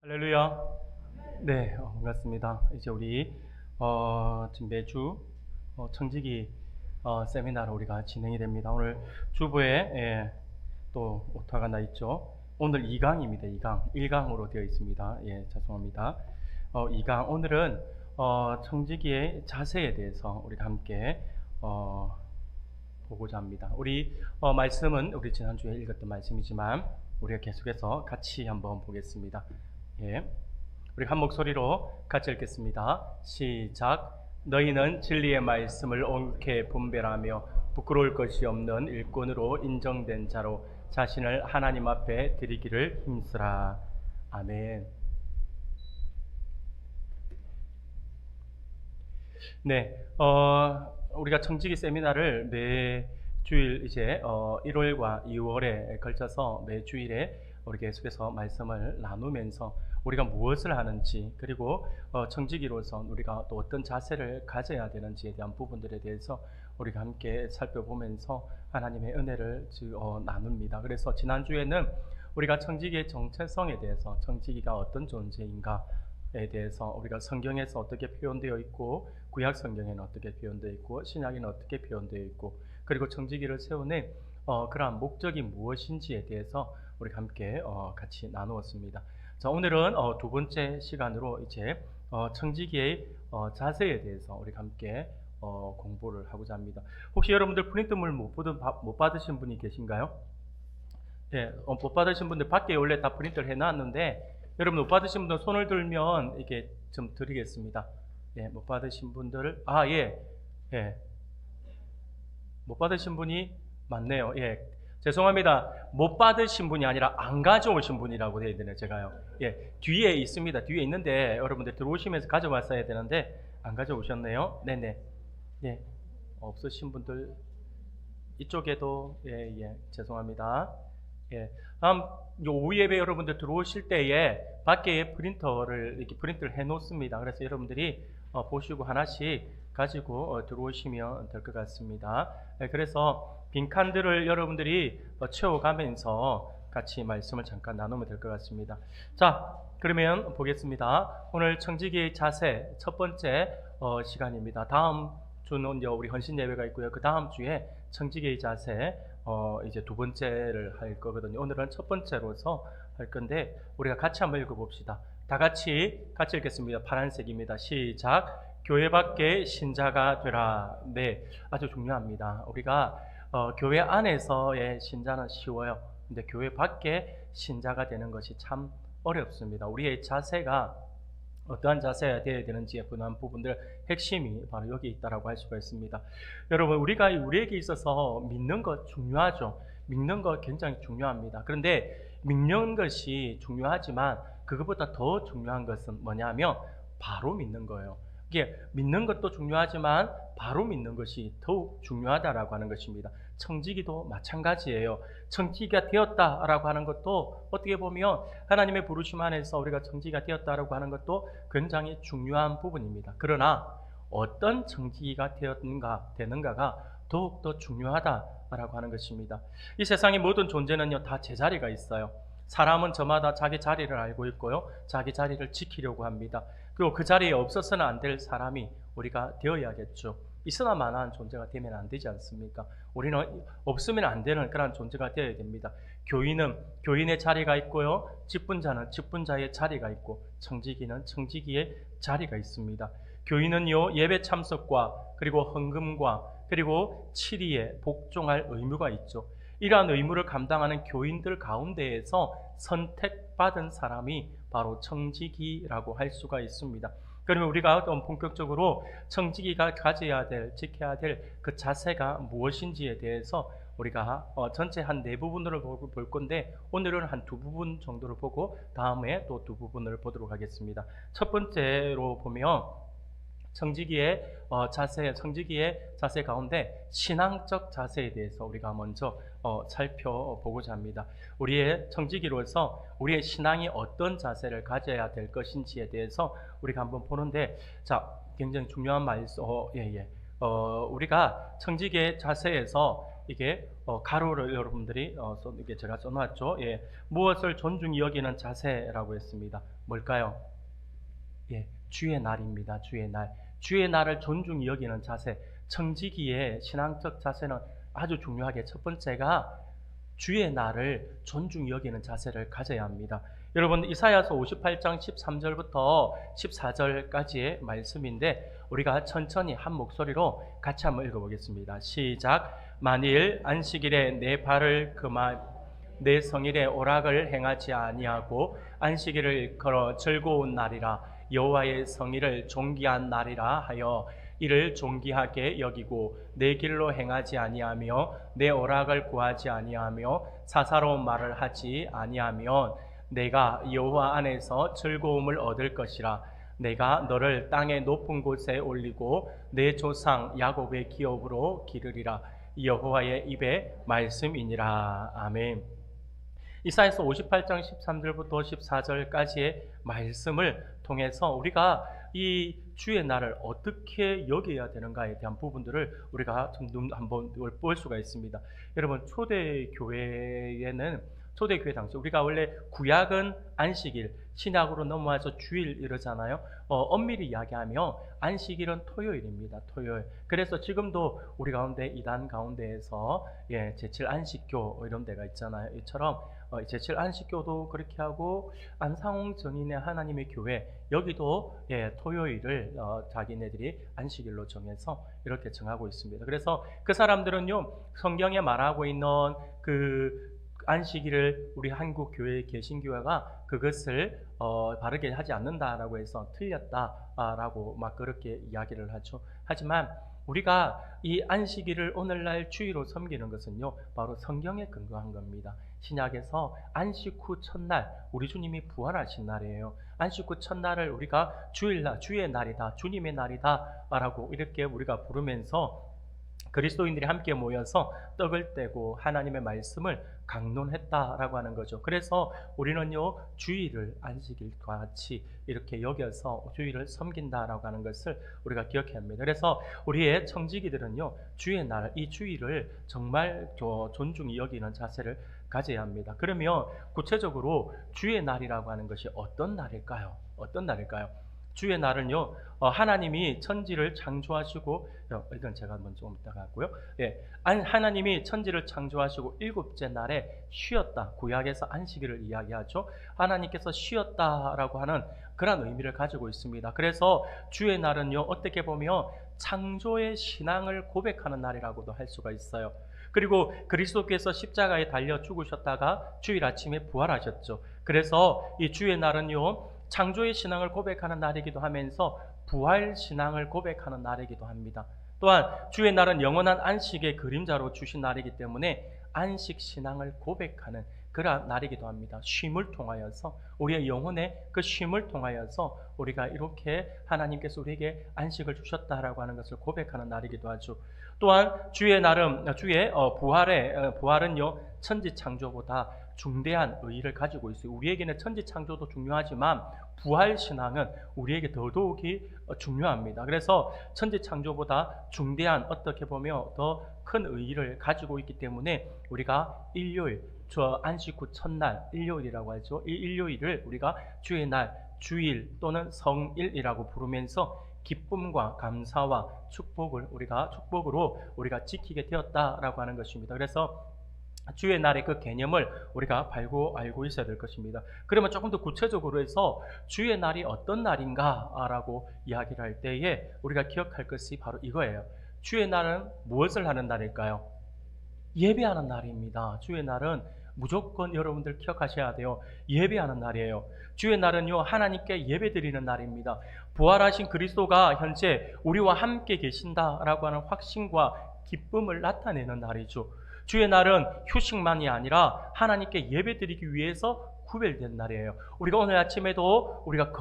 할렐루야. 네, 반갑습니다. 이제 우리 지금 매주 청지기 세미나를 우리가 진행이 됩니다. 오늘 주부에 또 오타가 나 있죠. 오늘 2강입니다. 2강. 1강으로 되어 있습니다. 예, 죄송합니다. 2강. 오늘은 청지기의 자세에 대해서 우리가 함께 보고자 합니다. 우리 말씀은 우리 지난주에 읽었던 말씀이지만 우리가 계속해서 같이 한번 보겠습니다. 예. 우리 한 목소리로 같이 읽겠습니다. 시작. 너희는 진리의 말씀을 옳게 분별하며 부끄러울 것이 없는 일꾼으로 인정된 자로 자신을 하나님 앞에 드리기를 힘쓰라. 아멘. 네, 우리가 청지기 세미나를 매 주일 이제 1월과 2월에 걸쳐서 매 주일에 우리 계속해서 말씀을 나누면서 우리가 무엇을 하는지, 그리고 청지기로서 우리가 또 어떤 자세를 가져야 되는지에 대한 부분들에 대해서 우리가 함께 살펴보면서 하나님의 은혜를 나눕니다. 그래서 지난주에는 우리가 청지기의 정체성에 대해서, 청지기가 어떤 존재인가에 대해서 우리가 성경에서 어떻게 표현되어 있고, 구약 성경에는 어떻게 표현되어 있고, 신약에는 어떻게 표현되어 있고, 그리고 청지기를 세우는 그러한 목적이 무엇인지에 대해서 우리가 함께 같이 나누었습니다. 자, 오늘은 두 번째 시간으로 이제 청지기의 자세에 대해서 우리가 함께 공부를 하고자 합니다. 혹시 여러분들 프린트물 못 받으신 분이 계신가요? 예, 못 받으신 분들 밖에 원래 다 프린트를 해놨는데, 여러분 못 받으신 분들 손을 들면 이렇게 좀 드리겠습니다. 예, 못 받으신 분들, 예. 못 받으신 분이 많네요. 예, 죄송합니다. 못 받으신 분이 아니라 안 가져오신 분이라고 해야 되네요, 제가요. 예, 뒤에 있습니다. 뒤에 있는데 여러분들 들어오시면서 가져왔어야 되는데 안 가져오셨네요. 네네. 예, 없으신 분들 이쪽에도 죄송합니다. 예, 다음 오후 예배 여러분들 들어오실 때에 밖에 프린터를 이렇게 프린트를 해 놓습니다. 그래서 여러분들이 보시고 하나씩 가지고 들어오시면 될 것 같습니다. 그래서 빈칸들을 여러분들이 채워가면서 같이 말씀을 잠깐 나누면 될 것 같습니다. 자, 그러면 보겠습니다. 오늘 청지기의 자세 첫 번째 시간입니다. 다음 주는 이제 우리 헌신 예배가 있고요. 그 다음 주에 청지기의 자세 이제 두 번째를 할 거거든요. 오늘은 첫 번째로서 할 건데 우리가 같이 한번 읽어봅시다. 다 같이 읽겠습니다. 파란색입니다. 시작. 교회 밖에 신자가 되라. 네, 아주 중요합니다. 우리가 교회 안에서의 신자는 쉬워요. 근데 교회 밖에 신자가 되는 것이 참 어렵습니다. 우리의 자세가 어떠한 자세가 되어야 되는지에 관한 부분들 핵심이 바로 여기 있다라고 할 수가 있습니다. 여러분, 우리에게 있어서 믿는 것 중요하죠. 믿는 것 굉장히 중요합니다. 그런데 믿는 것이 중요하지만 그것보다 더 중요한 것은 뭐냐면 바로 믿는 거예요. 이게 믿는 것도 중요하지만 바로 믿는 것이 더욱 중요하다라고 하는 것입니다. 청지기도 마찬가지예요. 청지기가 되었다라고 하는 것도 어떻게 보면 하나님의 부르심 안에서 우리가 청지기가 되었다라고 하는 것도 굉장히 중요한 부분입니다. 그러나 어떤 청지기가 되는가가 더욱더 중요하다라고 하는 것입니다. 이 세상의 모든 존재는요, 다 제자리가 있어요. 사람은 저마다 자기 자리를 알고 있고요, 자기 자리를 지키려고 합니다. 그리고 그 자리에 없어서는 안 될 사람이 우리가 되어야겠죠. 있으나마나한 존재가 되면 안 되지 않습니까? 우리는 없으면 안 되는 그런 존재가 되어야 됩니다. 교인은 교인의 자리가 있고요, 직분자는 직분자의 자리가 있고, 청지기는 청지기의 자리가 있습니다. 교인은요, 예배 참석과 그리고 헌금과 그리고 치리에 복종할 의무가 있죠. 이러한 의무를 감당하는 교인들 가운데에서 선택받은 사람이 바로 청지기라고 할 수가 있습니다. 그러면 우리가 좀 본격적으로 청지기가 가져야 될, 지켜야 될 그 자세가 무엇인지에 대해서 우리가 전체 한 4부분으로 볼 건데, 오늘은 한 2부분 정도를 보고 다음에 또 2부분을 보도록 하겠습니다. 첫 번째로 보면 청지기의 자세 가운데 신앙적 자세에 대해서 우리가 먼저 살펴보고자 합니다. 우리의 청지기로서 우리의 신앙이 어떤 자세를 가져야 될 것인지에 대해서 우리가 한번 보는데, 자, 굉장히 중요한 말씀. 우리가 청지기의 자세에서 이게 가로를 여러분들이 이게 제가 써놨죠. 예, 무엇을 존중히 여기는 자세라고 했습니다. 뭘까요? 예, 주의 날입니다. 주의 날. 주의 날을 존중히 여기는 자세. 청지기의 신앙적 자세는 아주 중요하게 첫 번째가 주의 날을 존중히 여기는 자세를 가져야 합니다. 여러분, 이사야서 58장 13절부터 14절까지의 말씀인데 우리가 천천히 한 목소리로 같이 한번 읽어보겠습니다. 시작. 만일 안식일에 내 발을 내 성일에 오락을 행하지 아니하고 안식일을 걸어 즐거운 날이라 여호와의 성일을 존귀한 날이라 하여 이를 존귀하게 여기고 내 길로 행하지 아니하며 내 오락을 구하지 아니하며 사사로운 말을 하지 아니하면 내가 여호와 안에서 즐거움을 얻을 것이라. 내가 너를 땅의 높은 곳에 올리고 내 조상 야곱의 기업으로 기르리라. 여호와의 입의 말씀이니라. 아멘. 이사야서 58장 13절부터 14절까지의 말씀을 통해서 우리가 이 주의 날을 어떻게 여겨야 되는가에 대한 부분들을 우리가 한번 볼 수가 있습니다. 여러분, 초대교회 당시 우리가 원래 구약은 안식일, 신약으로 넘어와서 주일 이러잖아요. 엄밀히 이야기하면 안식일은 토요일입니다. 토요일. 그래서 지금도 우리 가운데 이단 가운데에서 제칠 안식교 이런 데가 있잖아요. 이처럼 제칠 안식교도 그렇게 하고 안상홍 전인의 하나님의 교회 여기도 토요일을 자기네들이 안식일로 정해서 이렇게 정하고 있습니다. 그래서 그 사람들은요, 성경에 말하고 있는 그 안식일을 우리 한국 교회 개신교회가 그것을 바르게 하지 않는다라고 해서 틀렸다라고 막 그렇게 이야기를 하죠. 하지만 우리가 이 안식일을 오늘날 주의로 섬기는 것은요, 바로 성경에 근거한 겁니다. 신약에서 안식 후 첫날, 우리 주님이 부활하신 날이에요. 안식 후 첫날을 우리가 주일날, 주의 날이다, 주님의 날이다 라고 이렇게 우리가 부르면서 그리스도인들이 함께 모여서 떡을 떼고 하나님의 말씀을 강론했다라고 하는 거죠. 그래서 우리는요, 주일을 안식일과 같이 이렇게 여겨서 주일을 섬긴다라고 하는 것을 우리가 기억해야 합니다. 그래서 우리의 청지기들은요, 주의 날, 이 주일을 정말 존중히 여기는 자세를 가져야 합니다. 그러면 구체적으로 주의 날이라고 하는 것이 어떤 날일까요? 어떤 날일까요? 주의 날은요, 하나님이 천지를 창조하시고, 이건 제가 먼저 좀 이따가 하고요. 하나님이 천지를 창조하시고 일곱째 날에 쉬었다. 구약에서 안식일을 이야기하죠. 하나님께서 쉬었다라고 하는 그런 의미를 가지고 있습니다. 그래서 주의 날은요, 어떻게 보면 창조의 신앙을 고백하는 날이라고도 할 수가 있어요. 그리고 그리스도께서 십자가에 달려 죽으셨다가 주일 아침에 부활하셨죠. 그래서 이 주의 날은요, 창조의 신앙을 고백하는 날이기도 하면서 부활 신앙을 고백하는 날이기도 합니다. 또한 주의 날은 영원한 안식의 그림자로 주신 날이기 때문에 안식 신앙을 고백하는 그런 날이기도 합니다. 쉼을 통하여서 우리의 영혼의 그 쉼을 통하여서 우리가 이렇게 하나님께서 우리에게 안식을 주셨다라고 하는 것을 고백하는 날이기도 하죠. 또한 주의 날은 부활은요, 천지 창조보다 중대한 의의를 가지고 있어요. 우리에게는 천지 창조도 중요하지만 부활 신앙은 우리에게 더더욱이 중요합니다. 그래서 천지 창조보다 중대한, 어떻게 보면 더 큰 의의를 가지고 있기 때문에 우리가 일요일, 안식 후 첫날, 일요일이라고 하죠. 이 일요일을 우리가 주의 날, 주일 또는 성일이라고 부르면서 기쁨과 감사와 축복으로 우리가 지키게 되었다라고 하는 것입니다. 그래서 주의 날의 그 개념을 우리가 알고 있어야 될 것입니다. 그러면 조금 더 구체적으로 해서 주의 날이 어떤 날인가라고 이야기를 할 때에 우리가 기억할 것이 바로 이거예요. 주의 날은 무엇을 하는 날일까요? 예배하는 날입니다. 주의 날은 무조건 여러분들 기억하셔야 돼요. 예배하는 날이에요. 주의 날은요, 하나님께 예배드리는 날입니다. 부활하신 그리스도가 현재 우리와 함께 계신다라고 하는 확신과 기쁨을 나타내는 날이죠. 주의 날은 휴식만이 아니라 하나님께 예배드리기 위해서 구별된 날이에요. 우리가 오늘 아침에도 우리가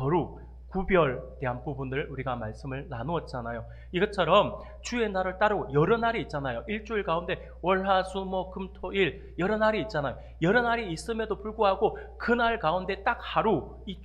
구별에 대한 부분을 우리가 말씀을 나누었잖아요. 이것처럼 주의 날을 따르고 여러 날이 있잖아요. 일주일 가운데 월, 화, 수, 목, 금, 토, 일 여러 날이 있잖아요. 여러 날이 있음에도 불구하고 그날 가운데 딱 하루, 이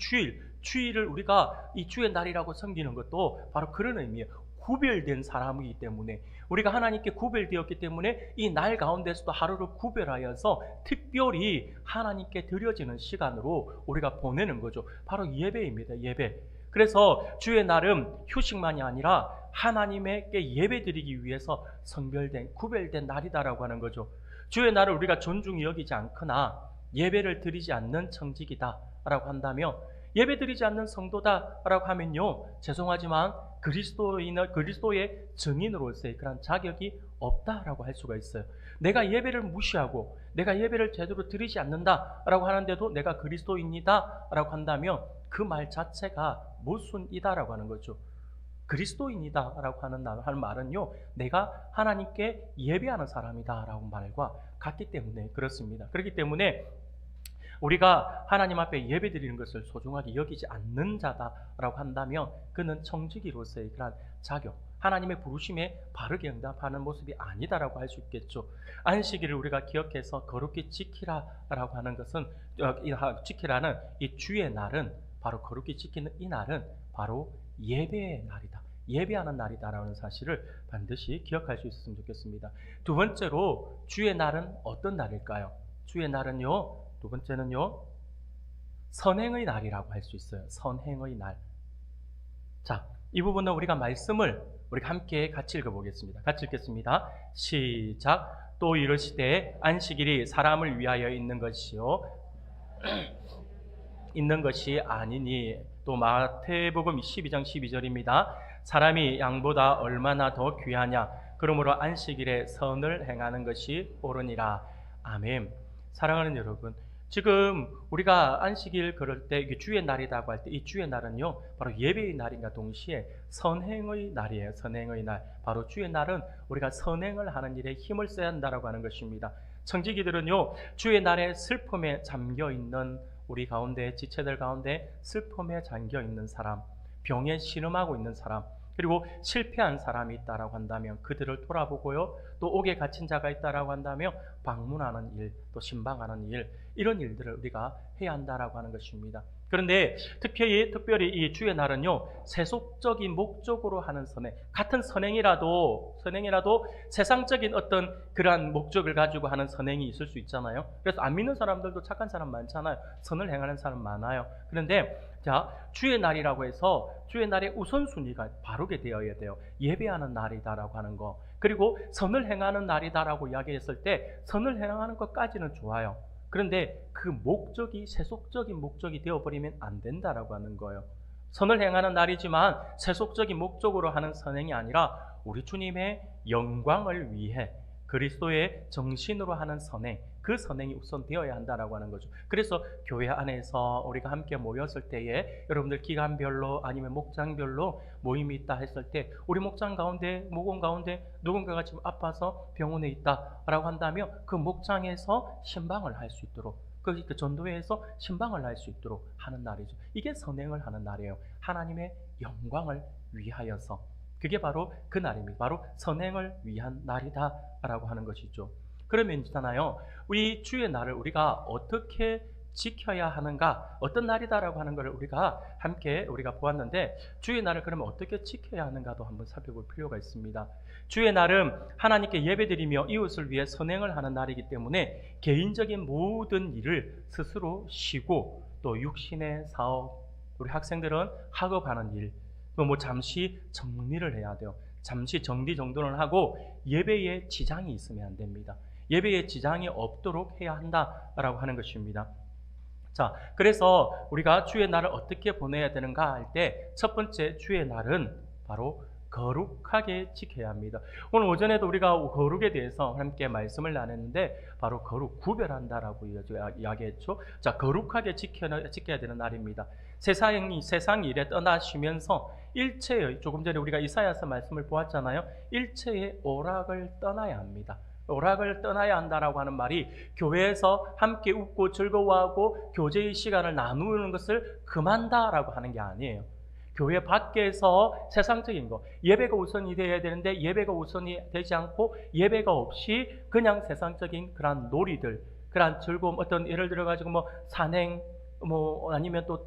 주일을 우리가 이 주의 날이라고 섬기는 것도 바로 그런 의미예요. 구별된 사람이기 때문에, 우리가 하나님께 구별되었기 때문에 이 날 가운데서도 하루를 구별하여서 특별히 하나님께 드려지는 시간으로 우리가 보내는 거죠. 바로 예배입니다. 예배. 그래서 주의 날은 휴식만이 아니라 하나님께 예배드리기 위해서 성별된, 구별된 날이다라고 하는 거죠. 주의 날을 우리가 존중히 여기지 않거나 예배를 드리지 않는 청직이다라고 한다면, 예배드리지 않는 성도다라고 하면요, 죄송하지만 그리스도의 증인으로서의 그런 자격이 없다라고 할 수가 있어요. 내가 예배를 무시하고 내가 예배를 제대로 드리지 않는다라고 하는데도 내가 그리스도인이다라고 한다면 그 말 자체가 모순이다라고 하는 거죠. 그리스도인이다라고 하는 말은요, 내가 하나님께 예배하는 사람이다라고 말과 같기 때문에 그렇습니다. 그렇기 때문에 우리가 하나님 앞에 예배드리는 것을 소중하게 여기지 않는 자다라고 한다면 그는 청지기로서의 그런 자격, 하나님의 부르심에 바르게 응답하는 모습이 아니다라고 할 수 있겠죠. 안식일을 우리가 기억해서 거룩히 지키라라고 하는 것은, 지키라는 이 주의 날은, 바로 거룩히 지키는 이 날은 바로 예배의 날이다, 예배하는 날이다라는 사실을 반드시 기억할 수 있었으면 좋겠습니다. 두 번째로 주의 날은 어떤 날일까요? 주의 날은요, 두 번째는요, 선행의 날이라고 할 수 있어요. 선행의 날. 자, 이 부분은 우리가 말씀을 우리가 함께 같이 읽어보겠습니다. 같이 읽겠습니다. 시작. 또 이르시되 안식일이 사람을 위하여 있는 것이요 있는 것이 아니니. 또 마태복음 12장 12절입니다. 사람이 양보다 얼마나 더 귀하냐. 그러므로 안식일에 선을 행하는 것이 옳으니라. 아멘. 사랑하는 여러분, 지금 우리가 안식일 그럴 때 이게 주의 날이라고 할 때 이 주의 날은요, 바로 예배의 날인가 동시에 선행의 날이에요. 선행의 날. 바로 주의 날은 우리가 선행을 하는 일에 힘을 써야 한다라고 하는 것입니다. 청지기들은요, 주의 날에 슬픔에 잠겨 있는 우리 가운데, 지체들 가운데 슬픔에 잠겨 있는 사람, 병에 신음하고 있는 사람, 그리고 실패한 사람이 있다라고 한다면 그들을 돌아보고요, 또 옥에 갇힌 자가 있다라고 한다면 방문하는 일, 또 신방하는 일, 이런 일들을 우리가 해야 한다라고 하는 것입니다. 그런데 특별히 이 주의 날은요, 세속적인 목적으로 하는 선행, 같은 선행이라도 세상적인 어떤 그러한 목적을 가지고 하는 선행이 있을 수 있잖아요. 그래서 안 믿는 사람들도 착한 사람 많잖아요. 선을 행하는 사람 많아요. 그런데 자, 주의 날이라고 해서 주의 날의 우선순위가 바르게 되어야 돼요. 예배하는 날이다라고 하는 거, 그리고 선을 행하는 날이다라고 이야기했을 때 선을 행하는 것까지는 좋아요. 그런데 그 목적이 세속적인 목적이 되어버리면 안 된다라고 하는 거예요. 선을 행하는 날이지만 세속적인 목적으로 하는 선행이 아니라 우리 주님의 영광을 위해 그리스도의 정신으로 하는 선행, 그 선행이 우선 되어야 한다라고 하는 거죠. 그래서 교회 안에서 우리가 함께 모였을 때에 여러분들 기간별로 아니면 목장별로 모임이 있다 했을 때 우리 목장 가운데, 목원 가운데 누군가가 지금 아파서 병원에 있다라고 한다면 그 목장에서 신방을 할 수 있도록, 그 전도회에서 신방을 할 수 있도록 하는 날이죠. 이게 선행을 하는 날이에요. 하나님의 영광을 위하여서. 그게 바로 그 날입니다. 바로 선행을 위한 날이다라고 하는 것이죠. 그러면 있잖아요, 우리 주의 날을 우리가 어떻게 지켜야 하는가, 어떤 날이다라고 하는 것을 우리가 함께 보았는데, 주의 날을 그러면 어떻게 지켜야 하는가도 한번 살펴볼 필요가 있습니다. 주의 날은 하나님께 예배드리며 이웃을 위해 선행을 하는 날이기 때문에 개인적인 모든 일을 스스로 쉬고, 또 육신의 사업, 우리 학생들은 학업하는 일, 또 잠시 정리를 해야 돼요. 잠시 정리정돈을 하고 예배에 지장이 있으면 안 됩니다. 예배에 지장이 없도록 해야 한다라고 하는 것입니다. 자, 그래서 우리가 주의 날을 어떻게 보내야 되는가 할 때 첫 번째 주의 날은 바로 거룩하게 지켜야 합니다. 오늘 오전에도 우리가 거룩에 대해서 함께 말씀을 나눴는데 바로 거룩, 구별한다라고 이야기했죠. 자, 거룩하게 지켜야 되는 날입니다. 세상 일에 떠나시면서 일체의, 조금 전에 우리가 이사야서 말씀을 보았잖아요. 일체의 오락을 떠나야 합니다. 오락을 떠나야 한다라고 하는 말이 교회에서 함께 웃고 즐거워하고 교제의 시간을 나누는 것을 금한다라고 하는 게 아니에요. 교회 밖에서 세상적인 거, 예배가 우선이 되어야 되는데 예배가 우선이 되지 않고 예배가 없이 그냥 세상적인 그런 놀이들, 그런 즐거움, 어떤 예를 들어 가지고 산행, 아니면 또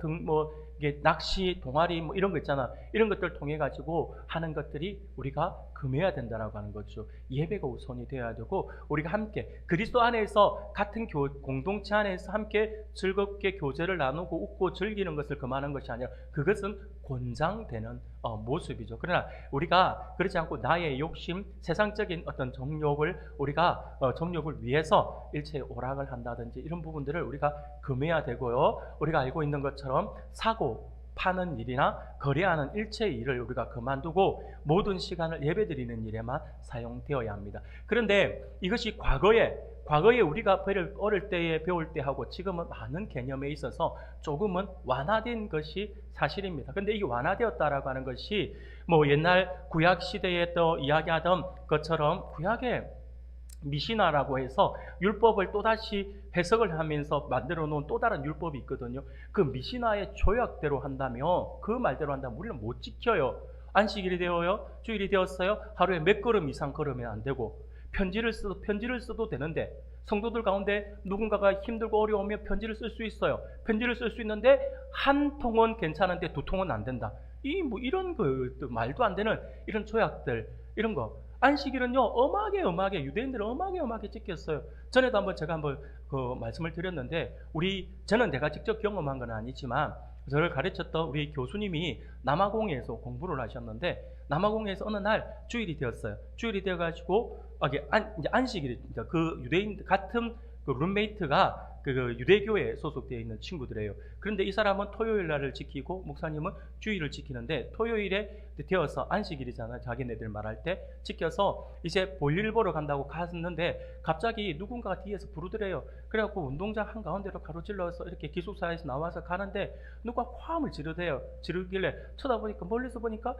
이게 낚시, 동아리 뭐 이런 거 있잖아. 이런 것들 통해 가지고 하는 것들이 우리가 금해야 된다라고 하는 거죠. 예배가 우선이 되어야 되고 우리가 함께 그리스도 안에서 같은 공동체 안에서 함께 즐겁게 교제를 나누고 웃고 즐기는 것을 금하는 것이 아니라 그것은 권장되는 모습이죠. 그러나 우리가 그렇지 않고 나의 욕심, 세상적인 어떤 정욕을 우리가 정욕을 위해서 일체의 오락을 한다든지 이런 부분들을 우리가 금해야 되고요. 우리가 알고 있는 것처럼 사고 파는 일이나 거래하는 일체의 일을 우리가 그만두고 모든 시간을 예배드리는 일에만 사용되어야 합니다. 그런데 이것이 과거에 우리가 어릴 때에 배울 때 하고 지금은 많은 개념에 있어서 조금은 완화된 것이 사실입니다. 근데 이게 완화되었다라고 하는 것이 뭐 옛날 구약 시대에 또 이야기하던 것처럼 구약에 미시나라고 해서 율법을 또다시 해석을 하면서 만들어 놓은 또 다른 율법이 있거든요. 그 미시나의 조약대로 한다면, 그 말대로 한다면 우리는 못 지켜요. 안식일이 되어요, 주일이 되었어요, 하루에 몇 걸음 이상 걸으면 안 되고, 편지를 써도 되는데, 성도들 가운데 누군가가 힘들고 어려우면 편지를 쓸 수 있어요. 편지를 쓸 수 있는데 한 통은 괜찮은데 두 통은 안 된다. 이런 말도 안 되는 이런 조약들, 이런 거. 안식일은요, 엄하게 유대인들은 엄하게 지켰어요. 전에도 제가 한번 그 말씀을 드렸는데, 저는 내가 직접 경험한 건 아니지만 저를 가르쳤던 우리 교수님이 남아공에서 공부를 하셨는데, 남아공에서 어느 날 주일이 되었어요. 주일이 되어가지고 이제 안식일이, 그 유대인 같은 그 룸메이트가 그 유대교에 소속되어 있는 친구들이에요. 그런데 이 사람은 토요일 날을 지키고 목사님은 주일을 지키는데, 토요일에 되어서 안식일이잖아요. 자기네들 말할 때 지켜서 이제 볼일 보러 간다고 갔는데 갑자기 누군가가 뒤에서 부르더래요. 그래갖고 운동장 한가운데로 가로질러서 이렇게 기숙사에서 나와서 가는데 누가 화음을 지르길래 쳐다보니까, 멀리서 보니까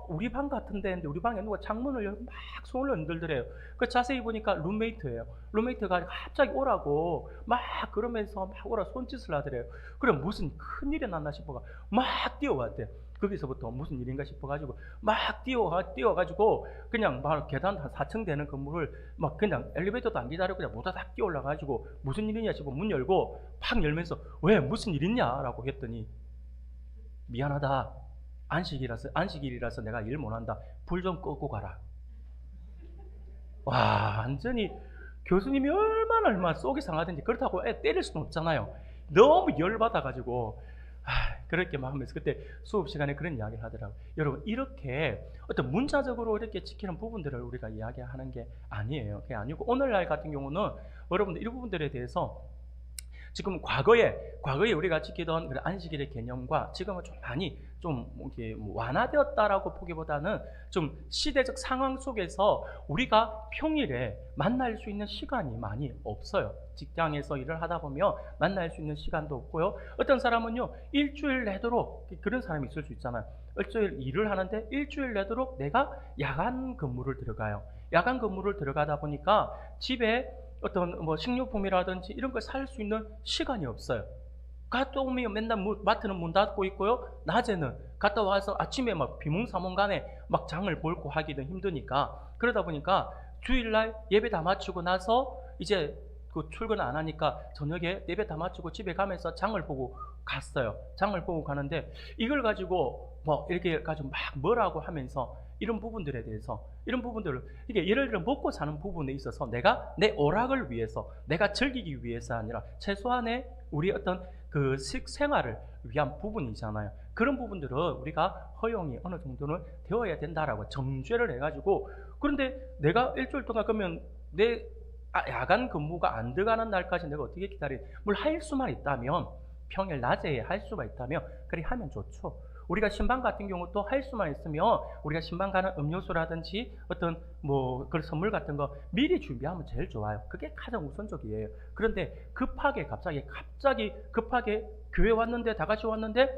우리 방 같은데 했는데 우리 방에 누가 창문을 열고 막 손을 흔들더래요. 그 자세히 보니까 룸메이트예요. 룸메이트가 갑자기 오라고 막 그러면서 막 오라 손짓을 하더래요. 그럼 무슨 큰일이 났나 싶어가 막 뛰어왔대요. 거기서부터 무슨 일인가 싶어가지고 막 뛰어가지고 그냥 막 계단 한 4층 되는 건물을 막 그냥 엘리베이터도 안 기다리고 그냥 모다닥 뛰어 올라가지고 무슨 일이냐 싶어 문 열고 팍 열면서 왜 무슨 일 있냐라고 했더니, 미안하다, 안식일이라서 내가 일 못한다, 불 좀 끄고 가라. 와, 완전히 교수님이 얼마나 속이 상하든지, 그렇다고 애 때릴 수는 없잖아요. 너무 열받아가지고 그렇게 막 하면서 그때 수업 시간에 그런 이야기를 하더라고요. 여러분, 이렇게 어떤 문자적으로 이렇게 지키는 부분들을 우리가 이야기하는 게 아니에요. 그게 아니고 오늘날 같은 경우는 여러분들 이 부분들에 대해서 지금 과거에 우리가 지키던 그런 안식일의 개념과 지금은 좀 많이 이렇게 완화되었다라고 보기보다는 좀 시대적 상황 속에서 우리가 평일에 만날 수 있는 시간이 많이 없어요. 직장에서 일을 하다 보면 만날 수 있는 시간도 없고요. 어떤 사람은요, 일주일 내도록, 그런 사람이 있을 수 있잖아요. 일주일 일을 하는데 일주일 내도록 내가 야간 근무를 들어가요. 야간 근무를 들어가다 보니까 집에 어떤 식료품이라든지 이런 걸 살 수 있는 시간이 없어요. 갔다 오면 맨날 마트는 문 닫고 있고요. 낮에는 갔다 와서 아침에 막 비몽사몽간에 막 장을 볼고 하기도 힘드니까, 그러다 보니까 주일날 예배 다 마치고 나서 이제 그 출근 안 하니까 저녁에 예배 다 마치고 집에 가면서 장을 보고 갔어요. 장을 보고 가는데 이걸 가지고 이렇게 가지고 막 뭐라고 하면서 이런 부분들에 대해서, 이런 부분들을, 이게 예를 들어 먹고 사는 부분에 있어서 내가 내 오락을 위해서, 내가 즐기기 위해서 아니라 최소한의 우리 어떤 그 식생활을 위한 부분이잖아요. 그런 부분들은 우리가 허용이 어느 정도는 되어야 된다라고 정죄를 해가지고, 그런데 내가 일주일 동안 그러면 내 야간 근무가 안 들어가는 날까지 내가 어떻게 기다려? 뭘 할 수만 있다면, 평일 낮에 할 수가 있다면 그래 하면 좋죠. 우리가 신방 같은 경우도 할 수만 있으면 우리가 신방 가는 음료수라든지 어떤 그런 선물 같은 거 미리 준비하면 제일 좋아요. 그게 가장 우선적이에요. 그런데 갑자기 급하게 교회 왔는데, 다 같이 왔는데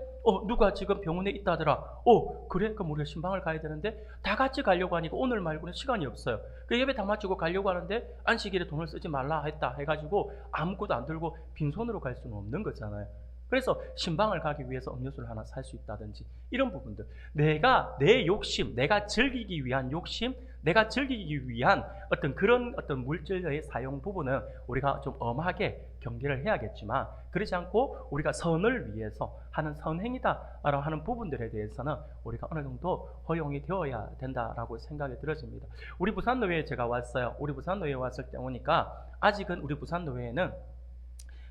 누가 지금 병원에 있다더라. 그래? 그럼 우리가 신방을 가야 되는데 다 같이 가려고 하니까 오늘 말고는 시간이 없어요. 그 예배 다 마치고 가려고 하는데 안식일에 돈을 쓰지 말라 했다 해가지고 아무것도 안 들고 빈손으로 갈 수는 없는 거잖아요. 그래서 신방을 가기 위해서 음료수를 하나 살 수 있다든지 이런 부분들, 내가 내 욕심, 내가 즐기기 위한 욕심, 내가 즐기기 위한 어떤 그런 어떤 물질의 사용 부분은 우리가 좀 엄하게 경계를 해야겠지만, 그렇지 않고 우리가 선을 위해서 하는 선행이다라고 하는 부분들에 대해서는 우리가 어느 정도 허용이 되어야 된다라고 생각이 들어집니다. 우리 부산노회에 제가 왔어요. 우리 부산노회에 왔을 때 오니까 아직은 우리 부산노회에는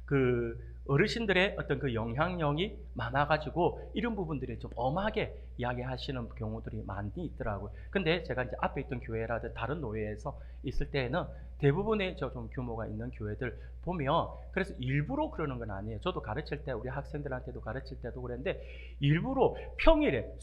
그 어르신들의 어떤 그 영향력이 많아가지고 이런 부분들이 좀 엄하게 이야기하시는 경우들이 많이 있더라고요. 근데 제가 이제 앞에 있던 교회라든 다른 노회에서 있을 때에는 대부분의 좀 규모가 있는 교회들 보면, 그래서 일부러 그러는 건 아니에요. 저도 가르칠 때, 우리 학생들한테도 가르칠 때도 그랬는데, 일부러 평일에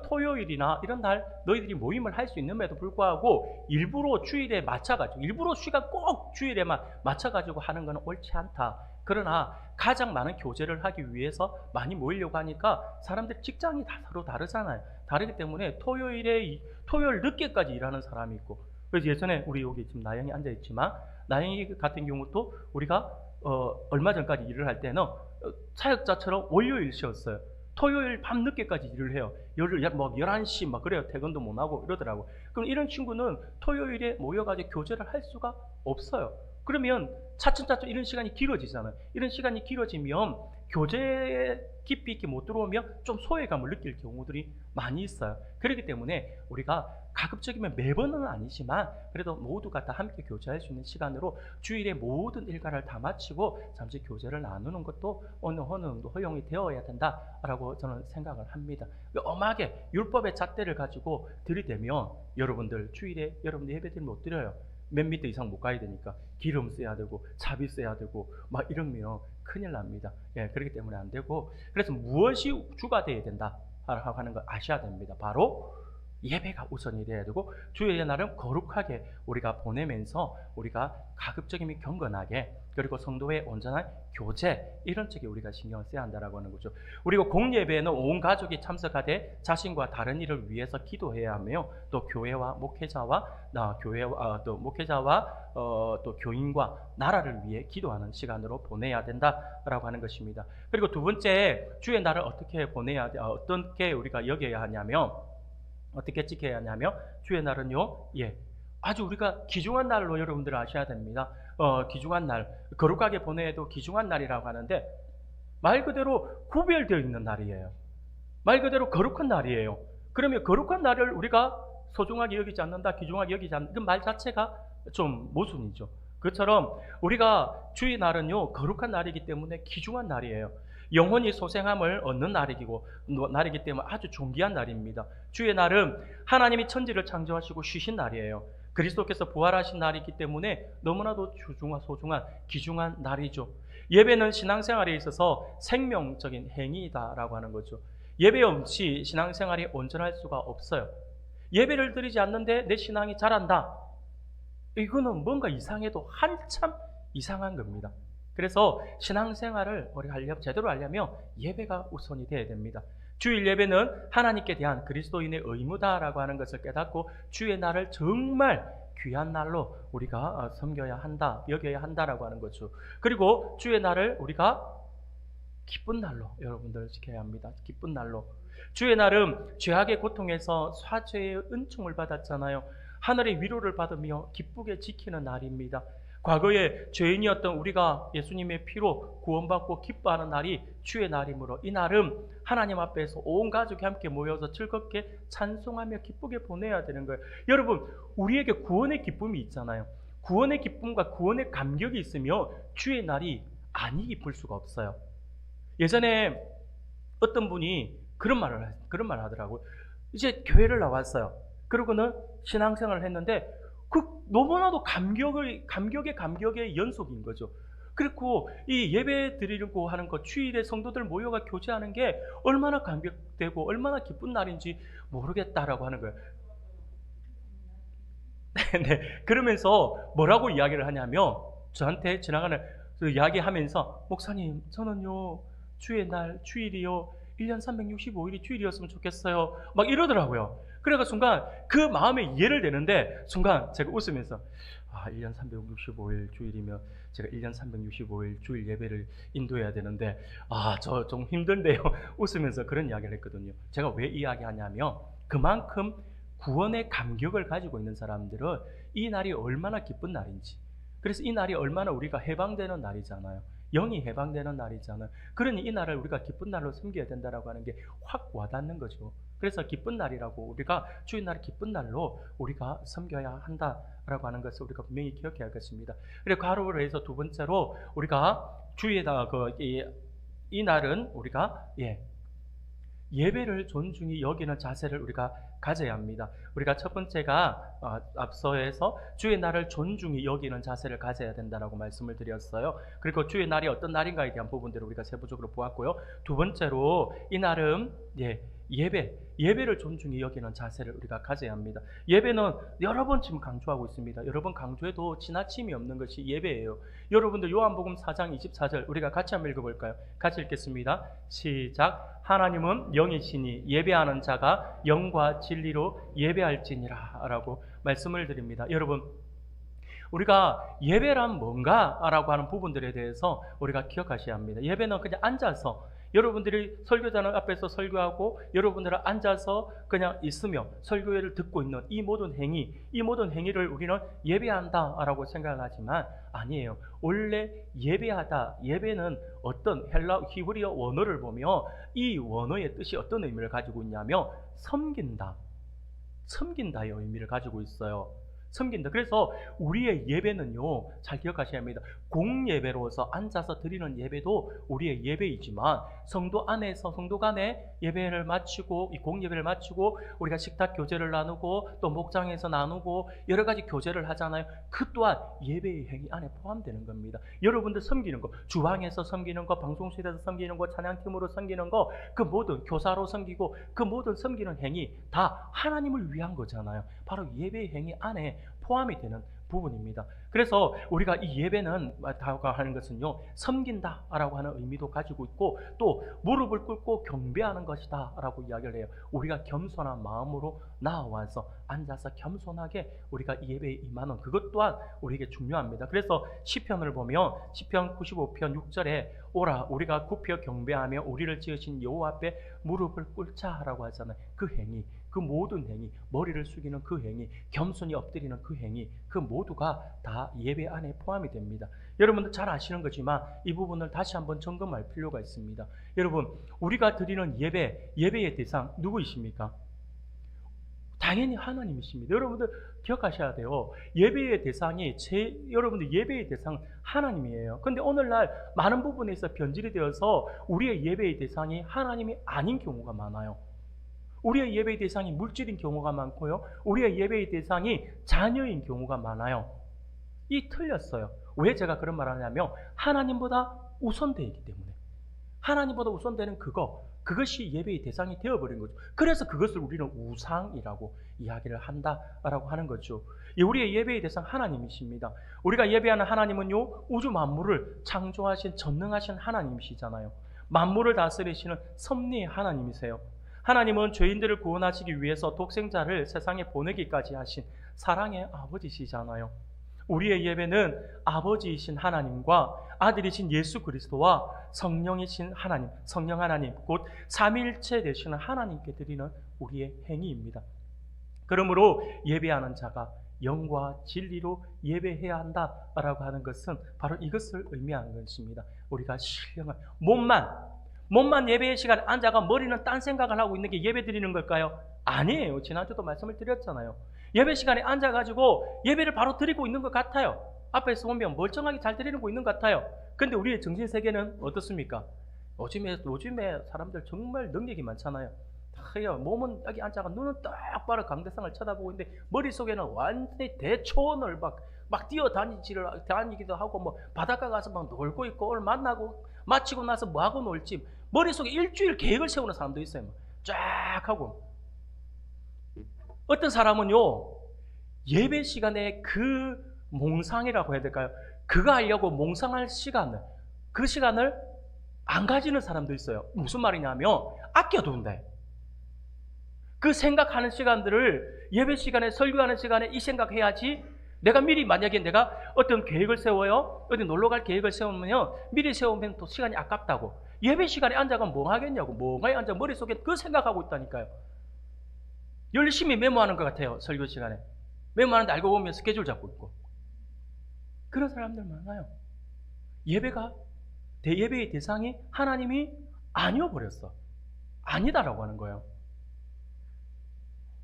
토요일이나 이런 날 너희들이 모임을 할 수 있는데도 불구하고 일부러 주일에 맞춰가지고, 일부러 시간 꼭 주일에만 맞춰가지고 하는 건 옳지 않다. 그러나 가장 많은 교제를 하기 위해서 많이 모이려고 하니까 사람들 직장이 다 서로 다르잖아요. 다르기 때문에 토요일 늦게까지 일하는 사람이 있고, 그래서 예전에 우리 여기 지금 나영이 앉아있지만, 나영이 같은 경우도 우리가 얼마 전까지 일을 할 때는 사역자처럼 월요일 쉬었어요. 토요일 밤 늦게까지 일을 해요. 뭐 11시 막 그래요. 퇴근도 못 하고 이러더라고. 그럼 이런 친구는 토요일에 모여가지고 교제를 할 수가 없어요. 그러면 차츰차츰 이런 시간이 길어지잖아요. 이런 시간이 길어지면 교제에 깊이 있게 못 들어오면 좀 소외감을 느낄 경우들이 많이 있어요. 그렇기 때문에 우리가 가급적이면 매번은 아니지만 그래도 모두가 다 함께 교제할 수 있는 시간으로 주일에 모든 일과를 다 마치고 잠시 교제를 나누는 것도 어느 정도 허용이 되어야 된다라고 저는 생각을 합니다. 엄하게 율법의 잣대를 가지고 들이대면 여러분들 주일에 여러분들 예배드리면 못 드려요. 몇 미터 이상 못 가야 되니까 기름 써야 되고 차비 써야 되고 막 이러면 큰일 납니다. 예, 그렇기 때문에 안 되고, 그래서 무엇이 주가 되어야 된다 하는 걸 아셔야 됩니다. 바로 예배가 우선이 돼야 되고, 주의 날은 거룩하게 우리가 보내면서 우리가 가급적이면 경건하게, 그리고 성도의 온전한 교제, 이런 쪽에 우리가 신경을 써야 한다라고 하는 거죠. 그리고 공예배에는 온 가족이 참석하되 자신과 다른 일을 위해서 기도해야 하며, 또 교회와 목회자와 또 목회자와 또 교인과 나라를 위해 기도하는 시간으로 보내야 된다라고 하는 것입니다. 그리고 두 번째, 주의 날을 어떻게 보내야 돼? 어떻게 우리가 여겨야 하냐면, 어떻게 지켜야 하냐면, 주의 날은요, 아주 우리가 귀중한 날로 여러분들 아셔야 됩니다. 귀중한 날, 거룩하게 보내도 귀중한 날이라고 하는데, 말 그대로 구별되어 있는 날이에요. 말 그대로 거룩한 날이에요. 그러면 거룩한 날을 우리가 소중하게 여기지 않는다, 귀중하게 여기지 않는다, 그 말 자체가 좀 모순이죠. 그처럼 우리가 주의 날은요, 거룩한 날이기 때문에 귀중한 날이에요. 영혼이 소생함을 얻는 날이기 때문에 아주 존귀한 날입니다. 주의 날은 하나님이 천지를 창조하시고 쉬신 날이에요. 그리스도께서 부활하신 날이기 때문에 너무나도 소중한 귀중한 날이죠. 예배는 신앙생활에 있어서 생명적인 행위다라고 하는 거죠. 예배 없이 신앙생활이 온전할 수가 없어요. 예배를 드리지 않는데 내 신앙이 자란다, 이거는 뭔가 이상해도 한참 이상한 겁니다. 그래서 신앙생활을 우리가 제대로 하려면 예배가 우선이 되어야 됩니다. 주일 예배는 하나님께 대한 그리스도인의 의무다라고 하는 것을 깨닫고, 주의 날을 정말 귀한 날로 우리가 섬겨야 한다, 여겨야 한다라고 하는 거죠. 그리고 주의 날을 우리가 기쁜 날로 여러분들 지켜야 합니다. 기쁜 날로. 주의 날은 죄악의 고통에서 사죄의 은총을 받았잖아요. 하늘의 위로를 받으며 기쁘게 지키는 날입니다. 과거에 죄인이었던 우리가 예수님의 피로 구원받고 기뻐하는 날이 주의 날이므로, 이 날은 하나님 앞에서 온 가족이 함께 모여서 즐겁게 찬송하며 기쁘게 보내야 되는 거예요. 여러분, 우리에게 구원의 기쁨이 있잖아요. 구원의 기쁨과 구원의 감격이 있으며 주의 날이 아니 기쁠 수가 없어요. 예전에 어떤 분이 그런 말을 하더라고요. 이제 교회를 나왔어요. 그러고는 신앙생활을 했는데 너무나도 감격의 연속인 거죠. 그리고 이 예배 드리려고 하는 것, 주일에 성도들 모여가 교제하는 게 얼마나 감격되고 얼마나 기쁜 날인지 모르겠다라고 하는 거예요. 네. 그러면서 뭐라고 이야기를 하냐면, 저한테 지나가는 이야기하면서, 목사님, 저는요, 주의 날, 주일이요, 1년 365일이 주일이었으면 좋겠어요. 막 이러더라고요. 그래가 순간 그 마음에 이해를 되는데 순간 제가 웃으면서 1년 365일 주일이면 제가 1년 365일 주일 예배를 인도해야 되는데 저 좀 힘든데요. 웃으면서 그런 이야기를 했거든요. 제가 왜 이야기하냐면 그만큼 구원의 감격을 가지고 있는 사람들은 이 날이 얼마나 기쁜 날인지, 그래서 이 날이 얼마나 우리가 해방되는 날이잖아요. 영이 해방되는 날이잖아요. 그러니 이 날을 우리가 기쁜 날로 섬겨야 된다라고 하는 게 확 와닿는 거죠. 그래서 기쁜 날이라고, 우리가 주의 날을 기쁜 날로 우리가 섬겨야 한다라고 하는 것을 우리가 분명히 기억해야 하겠습니다. 그리고 가로로 해서 두 번째로 우리가 주의에다 이 날은 우리가 예배를 존중히 여기는 자세를 우리가 가져야 합니다. 우리가 첫 번째가 앞서에서 주의 날을 존중히 여기는 자세를 가져야 된다라고 말씀을 드렸어요. 그리고 주의 날이 어떤 날인가에 대한 부분들을 우리가 세부적으로 보았고요. 두 번째로 이 날은 예배를 존중히 여기는 자세를 우리가 가져야 합니다. 예배는 여러 번 지금 강조하고 있습니다. 여러 번 강조해도 지나침이 없는 것이 예배예요. 여러분들 요한복음 4장 24절 우리가 같이 한번 읽어볼까요? 같이 읽겠습니다. 시작. 하나님은 영이시니 예배하는 자가 영과 진리로 예배할지니라 라고 말씀을 드립니다. 여러분, 우리가 예배란 뭔가 라고 하는 부분들에 대해서 우리가 기억하셔야 합니다. 예배는 그냥 앉아서, 여러분들이 설교자는 앞에서 설교하고 여러분들은 앉아서 그냥 있으며 설교회를 듣고 있는 이 모든 행위를 우리는 예배한다라고 생각을 하지만 아니에요. 원래 예배는 어떤 히브리어 원어를 보면 이 원어의 뜻이 어떤 의미를 가지고 있냐면 섬긴다의 의미를 가지고 있어요. 섬긴다. 그래서 우리의 예배는요, 잘 기억하셔야 합니다. 공예배로서 앉아서 드리는 예배도 우리의 예배이지만 성도 간에 예배를 마치고, 이 공예배를 마치고 우리가 식탁 교제를 나누고 또 목장에서 나누고 여러 가지 교제를 하잖아요. 그 또한 예배의 행위 안에 포함되는 겁니다. 여러분들 섬기는 거, 주방에서 섬기는 거, 방송실에서 섬기는 거, 찬양팀으로 섬기는 거, 그 모든 교사로 섬기고 그 모든 섬기는 행위 다 하나님을 위한 거잖아요. 바로 예배의 행위 안에 포함이 되는 부분입니다. 그래서 우리가 이 예배는 하는 것은요, 섬긴다라고 하는 의미도 가지고 있고 또 무릎을 꿇고 경배하는 것이다라고 이야기를 해요. 우리가 겸손한 마음으로 나와서 앉아서 겸손하게 우리가 이 예배에 임하는 그것 또한 우리에게 중요합니다. 그래서 시편을 보면 시편 95편 6절에 오라 우리가 굽혀 경배하며 우리를 지으신 여호와 앞에 무릎을 꿇자라고 하잖아요. 그 행위, 그 모든 행위, 머리를 숙이는 그 행위, 겸손히 엎드리는 그 행위, 그 모두가 다 예배 안에 포함이 됩니다. 여러분들 잘 아시는 거지만 이 부분을 다시 한번 점검할 필요가 있습니다. 여러분, 우리가 드리는 예배의 대상 누구이십니까? 당연히 하나님이십니다. 여러분들 기억하셔야 돼요. 예배의 대상이 여러분들 예배의 대상 하나님이에요. 그런데 오늘날 많은 부분에서 변질이 되어서 우리의 예배의 대상이 하나님이 아닌 경우가 많아요. 우리의 예배의 대상이 물질인 경우가 많고요. 우리의 예배의 대상이 자녀인 경우가 많아요. 이 틀렸어요. 왜 제가 그런 말을 하냐면 하나님보다 우선되기 때문에. 하나님보다 우선되는 그것이 예배의 대상이 되어버린 거죠. 그래서 그것을 우리는 우상이라고 이야기를 한다라고 하는 거죠. 우리의 예배의 대상 하나님이십니다. 우리가 예배하는 하나님은요, 우주 만물을 창조하신 전능하신 하나님이시잖아요. 만물을 다스리시는 섭리의 하나님이세요. 하나님은 죄인들을 구원하시기 위해서 독생자를 세상에 보내기까지 하신 사랑의 아버지시잖아요. 우리의 예배는 아버지이신 하나님과 아들이신 예수 그리스도와 성령이신 하나님, 성령 하나님, 곧 삼위일체 되시는 하나님께 드리는 우리의 행위입니다. 그러므로 예배하는 자가 영과 진리로 예배해야 한다라고 하는 것은 바로 이것을 의미하는 것입니다. 우리가 신령한 몸만 예배의 시간에 앉아가 머리는 딴 생각을 하고 있는 게 예배 드리는 걸까요? 아니에요. 지난주도 말씀을 드렸잖아요. 예배 시간에 앉아가지고 예배를 바로 드리고 있는 것 같아요. 앞에서 보면 멀쩡하게 잘 드리고 있는 것 같아요. 근데 우리의 정신세계는 어떻습니까? 요즘에 사람들 정말 능력이 많잖아요. 몸은 여기 앉아가 눈은 똑바로 강대상을 쳐다보고 있는데 머릿속에는 완전히 대초원을 막 뛰어다니기도 하고 뭐 바닷가 가서 막 놀고 있고 오늘 마치고 나서 뭐 하고 놀지 머릿속에 일주일 계획을 세우는 사람도 있어요. 쫙 하고 어떤 사람은요 예배 시간에 그 몽상이라고 해야 될까요? 그거 하려고 몽상할 그 시간을 안 가지는 사람도 있어요. 무슨 말이냐면 아껴둔대. 그 생각하는 시간들을 예배 시간에, 설교하는 시간에 이 생각해야지. 내가 미리 만약에 내가 어떤 계획을 세워요. 어디 놀러 갈 계획을 세우면요, 미리 세우면 또 시간이 아깝다고. 예배 시간에 앉아가 뭐 하겠냐고. 멍하니 앉아 머릿속에 그 생각하고 있다니까요. 열심히 메모하는 것 같아요. 설교 시간에 메모하는데 알고 보면 스케줄 잡고 있고. 그런 사람들 많아요. 예배가, 예배의 대상이 하나님이 아니어버렸어. 아니다라고 하는 거예요.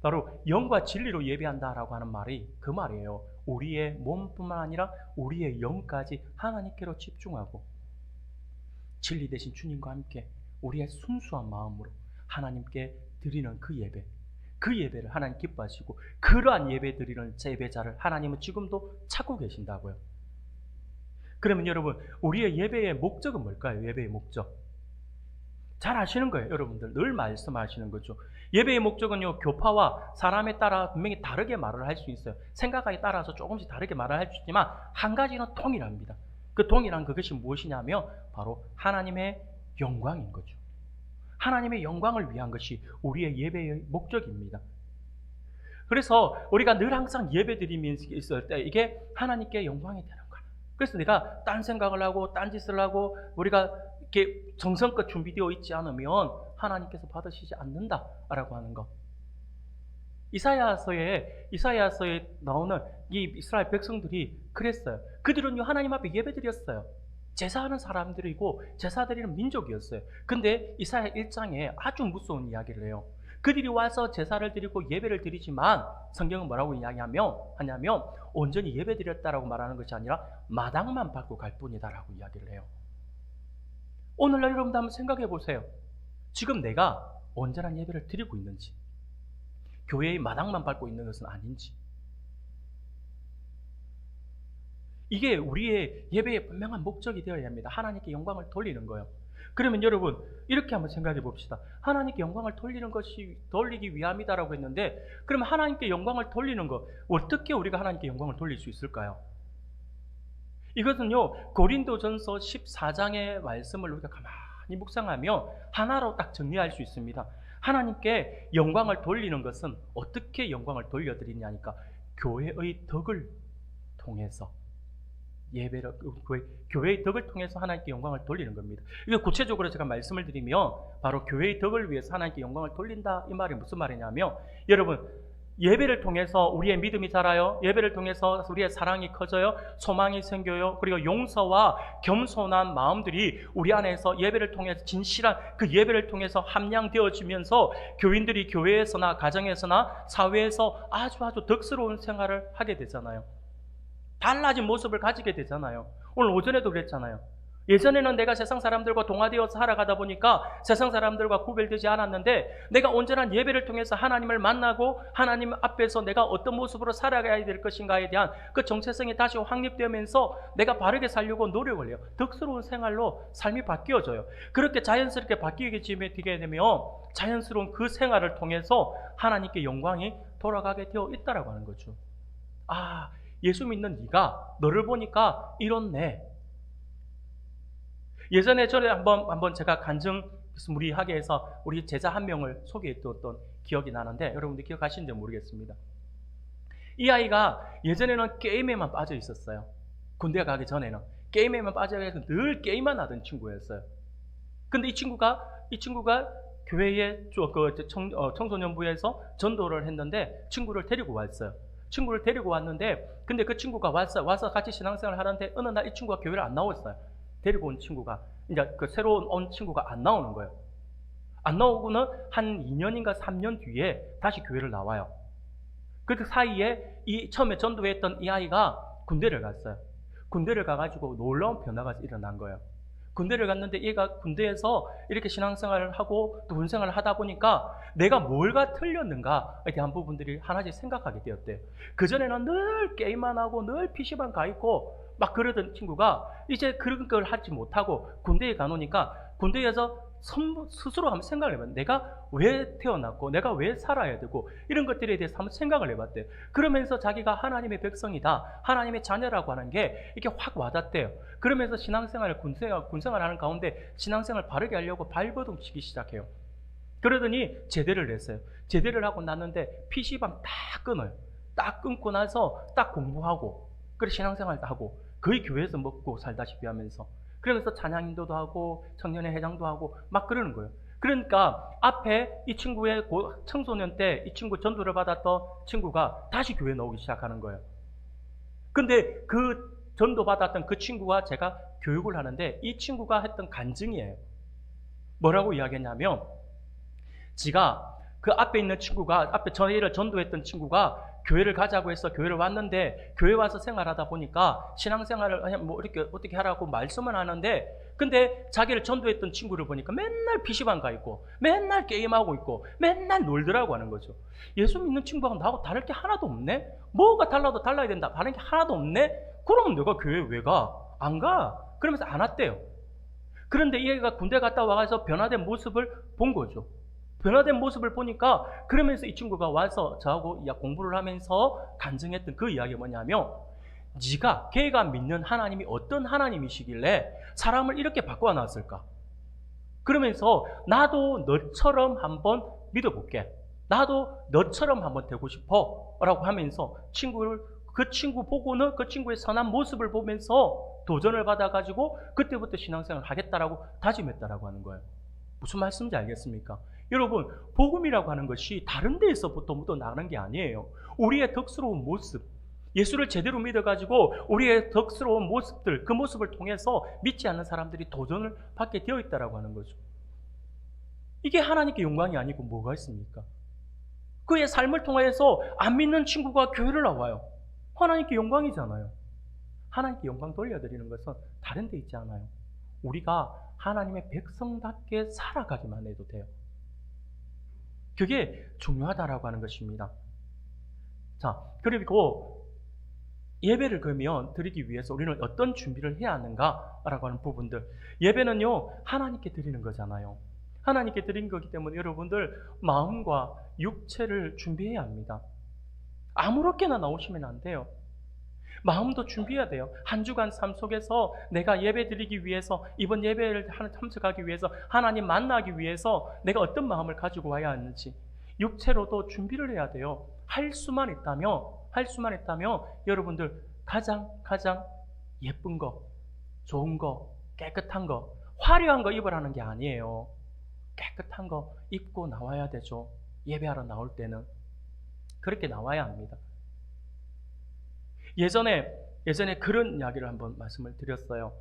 바로 영과 진리로 예배한다라고 하는 말이 그 말이에요. 우리의 몸뿐만 아니라 우리의 영까지 하나님께로 집중하고 진리 대신 주님과 함께 우리의 순수한 마음으로 하나님께 드리는 그 예배, 그 예배를 하나님 기뻐하시고 그러한 예배 드리는 예배자를 하나님은 지금도 찾고 계신다고요. 그러면 여러분, 우리의 예배의 목적은 뭘까요? 예배의 목적 잘 아시는 거예요. 여러분들 늘 말씀하시는 거죠. 예배의 목적은요, 교파와 사람에 따라 분명히 다르게 말을 할 수 있어요. 생각에 따라서 조금씩 다르게 말을 할 수 있지만 한 가지는 동일합니다. 그 동일한 그것이 무엇이냐면 바로 하나님의 영광인 거죠. 하나님의 영광을 위한 것이 우리의 예배의 목적입니다. 그래서 우리가 늘 항상 예배 드리면서 있을 때 이게 하나님께 영광이 되는 거야. 그래서 내가 딴 생각을 하고 딴 짓을 하고 우리가 이렇게 정성껏 준비되어 있지 않으면 하나님께서 받으시지 않는다라고 하는 것. 이사야서에 나오는 이 이스라엘 백성들이 그랬어요. 그들은요, 하나님 앞에 예배 드렸어요. 제사하는 사람들이고 제사 드리는 민족이었어요. 근데 이사야 1장에 아주 무서운 이야기를 해요. 그들이 와서 제사를 드리고 예배를 드리지만 성경은 뭐라고 이야기하냐면 온전히 예배 드렸다라고 말하는 것이 아니라 마당만 밟고 갈 뿐이다라고 이야기를 해요. 오늘날 여러분도 한번 생각해 보세요. 지금 내가 온전한 예배를 드리고 있는지, 교회의 마당만 밟고 있는 것은 아닌지. 이게 우리의 예배의 분명한 목적이 되어야 합니다. 하나님께 영광을 돌리는 거예요. 그러면 여러분, 이렇게 한번 생각해 봅시다. 하나님께 영광을 돌리기 위함이다라고 했는데, 그러면 하나님께 영광을 돌리는 것, 어떻게 우리가 하나님께 영광을 돌릴 수 있을까요? 이것은요, 고린도전서 14장의 말씀을 우리가 가만히 묵상하며 하나로 딱 정리할 수 있습니다. 하나님께 영광을 돌리는 것은 어떻게 영광을 돌려드리냐니까 교회의 덕을 통해서, 예배를, 교회의 덕을 통해서 하나님께 영광을 돌리는 겁니다. 이게 구체적으로 제가 말씀을 드리면 바로 교회의 덕을 위해서 하나님께 영광을 돌린다, 이 말이 무슨 말이냐면, 여러분, 예배를 통해서 우리의 믿음이 자라요. 예배를 통해서 우리의 사랑이 커져요. 소망이 생겨요. 그리고 용서와 겸손한 마음들이 우리 안에서 예배를 통해서, 진실한 그 예배를 통해서 함량되어지면서 교인들이 교회에서나 가정에서나 사회에서 아주 덕스러운 생활을 하게 되잖아요. 달라진 모습을 가지게 되잖아요. 오늘 오전에도 그랬잖아요. 예전에는 내가 세상 사람들과 동화되어서 살아가다 보니까 세상 사람들과 구별되지 않았는데, 내가 온전한 예배를 통해서 하나님을 만나고 하나님 앞에서 내가 어떤 모습으로 살아가야 될 것인가에 대한 그 정체성이 다시 확립되면서 내가 바르게 살려고 노력을 해요. 덕스러운 생활로 삶이 바뀌어져요. 그렇게 자연스럽게 바뀌게 되면 자연스러운 그 생활을 통해서 하나님께 영광이 돌아가게 되어 있다라고 하는 거죠. 아, 예수 믿는 네가, 너를 보니까 이렇네. 예전에 전에 한번 제가 간증무리하게 해서 우리 제자 한 명을 소개했던 기억이 나는데, 여러분들 기억하시는지 모르겠습니다. 이 아이가 예전에는 게임에만 빠져 있었어요. 군대 가기 전에는 게임에만 빠져서 늘 게임만 하던 친구였어요. 근데 이 친구가 교회의 청소년부에서 전도를 했는데 친구를 데리고 왔어요. 친구를 데리고 왔는데, 근데 그 친구가 와서 같이 신앙생활을 하는데 어느 날 이 친구가 교회를 안 나왔어요. 데리고 온 친구가, 이제 그 새로운 온 친구가 안 나오는 거예요. 안 나오고는 한 2년인가 3년 뒤에 다시 교회를 나와요. 그 사이에 처음에 전도했던 이 아이가 군대를 갔어요. 군대를 가가지고 놀라운 변화가 일어난 거예요. 군대를 갔는데 얘가 군대에서 이렇게 신앙생활을 하고 또 군생활을 하다 보니까 내가 뭘가 틀렸는가에 대한 부분들이 하나씩 생각하게 되었대요. 그전에는 늘 게임만 하고 늘 PC방 가 있고 막 그러던 친구가 이제 그런 걸 하지 못하고 군대에 가놓으니까, 군대에서 스스로 한번 생각을 해봤어요. 내가 왜 태어났고 내가 왜 살아야 되고 이런 것들에 대해서 한번 생각을 해봤대요. 그러면서 자기가 하나님의 백성이다, 하나님의 자녀라고 하는 게 이렇게 확 와닿대요. 그러면서 신앙생활을 군생활을 하는 가운데 신앙생활을 바르게 하려고 발버둥 치기 시작해요. 그러더니 제대를 했어요. 제대를 하고 났는데 PC방 딱 끊어요. 딱 끊고 나서 딱 공부하고, 그래 신앙생활도 하고, 거의 교회에서 먹고 살다시피 하면서, 그러면서 찬양인도도 하고 청년회 회장도 하고 막 그러는 거예요. 그러니까 앞에 이 친구의 청소년 때 이 친구 전도를 받았던 친구가 다시 교회에 나오기 시작하는 거예요. 근데 그 전도 받았던 그 친구와 제가 교육을 하는데 이 친구가 했던 간증이에요. 뭐라고 이야기했냐면, 지가 그 앞에 있는 친구가, 앞에 저희를 전도했던 친구가 교회를 가자고 해서 교회를 왔는데, 교회 와서 생활하다 보니까 신앙생활을 뭐 이렇게 어떻게 하라고 말씀을 하는데, 근데 자기를 전도했던 친구를 보니까 맨날 PC방 가 있고 맨날 게임하고 있고 맨날 놀더라고 하는 거죠. 예수 믿는 친구하고 나하고 다를 게 하나도 없네? 뭐가 달라도 달라야 된다, 다른 게 하나도 없네? 그러면 내가 교회 왜 가? 안 가? 그러면서 안 왔대요. 그런데 이 애가 군대 갔다 와서 변화된 모습을 본 거죠. 변화된 모습을 보니까, 그러면서 이 친구가 와서 저하고 공부를 하면서 간증했던 그 이야기가 뭐냐면, 걔가 믿는 하나님이 어떤 하나님이시길래 사람을 이렇게 바꿔놨을까? 그러면서 나도 너처럼 한번 믿어볼게, 나도 너처럼 한번 되고 싶어 라고 하면서 그 친구 보고는 그 친구의 선한 모습을 보면서 도전을 받아가지고 그때부터 신앙생활을 하겠다라고 다짐했다라고 하는 거예요. 무슨 말씀인지 알겠습니까? 여러분, 복음이라고 하는 것이 다른 데에서부터 묻어나는 게 아니에요. 우리의 덕스러운 모습, 예수를 제대로 믿어가지고 우리의 덕스러운 모습들, 그 모습을 통해서 믿지 않는 사람들이 도전을 받게 되어 있다라고 하는 거죠. 이게 하나님께 영광이 아니고 뭐가 있습니까? 그의 삶을 통해서 안 믿는 친구가 교회를 나와요. 하나님께 영광이잖아요. 하나님께 영광 돌려드리는 것은 다른 데 있지 않아요. 우리가 하나님의 백성답게 살아가기만 해도 돼요. 그게 중요하다라고 하는 것입니다. 자, 그리고 예배를 그러면 드리기 위해서 우리는 어떤 준비를 해야 하는가라고 하는 부분들. 예배는요, 하나님께 드리는 거잖아요. 하나님께 드린 거기 때문에 여러분들 마음과 육체를 준비해야 합니다. 아무렇게나 나오시면 안 돼요. 마음도 준비해야 돼요. 한 주간 삶 속에서 내가 예배 드리기 위해서, 이번 예배를 참석하기 위해서, 하나님 만나기 위해서 내가 어떤 마음을 가지고 와야 하는지 육체로도 준비를 해야 돼요. 할 수만 있다면 여러분들 가장 예쁜 거, 좋은 거, 깨끗한 거, 화려한 거 입으라는 게 아니에요. 깨끗한 거 입고 나와야 되죠. 예배하러 나올 때는 그렇게 나와야 합니다. 예전에 그런 이야기를 한번 말씀을 드렸어요.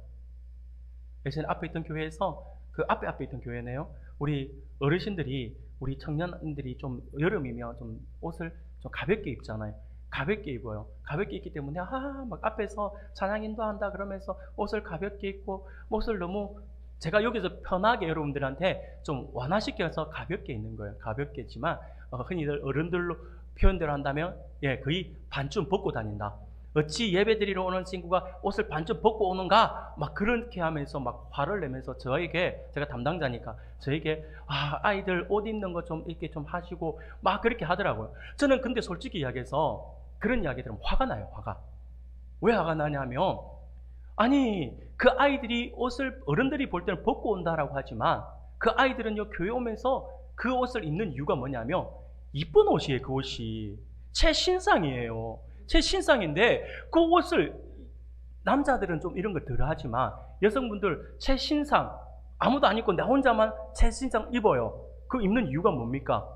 예전에 앞에 있던 교회에서, 그 앞에 있던 교회네요. 우리 어르신들이, 우리 청년들이 좀 여름이면 좀 옷을 좀 가볍게 입잖아요. 가볍게 입어요. 가볍게 입기 때문에 막 앞에서 찬양 인도한다 그러면서 옷을 가볍게 입고, 옷을 너무, 제가 여기서 편하게 여러분들한테 좀 완화시켜서 가볍게 입는 거예요. 가볍게 있지만 흔히들 어른들로 표현대로 한다면 거의 반쯤 벗고 다닌다. 어찌 예배드리러 오는 친구가 옷을 반쯤 벗고 오는가? 막 그렇게 하면서 막 화를 내면서 제가 담당자니까 저에게 아이들 옷 입는 거 좀 이렇게 좀 하시고 막 그렇게 하더라고요. 저는 근데 솔직히 이야기해서 그런 이야기 들으면 화가 나요. 화가. 왜 화가 나냐면, 아니 그 아이들이 옷을 어른들이 볼 때는 벗고 온다라고 하지만 그 아이들은요, 교회 오면서 그 옷을 입는 이유가 뭐냐면 이쁜 옷이에요. 그 옷이 제 신상이에요. 제 신상인데 그 옷을, 남자들은 좀 이런 거 덜 하지만 여성분들 제 신상 아무도 안 입고 나 혼자만 제 신상 입어요. 그 입는 이유가 뭡니까?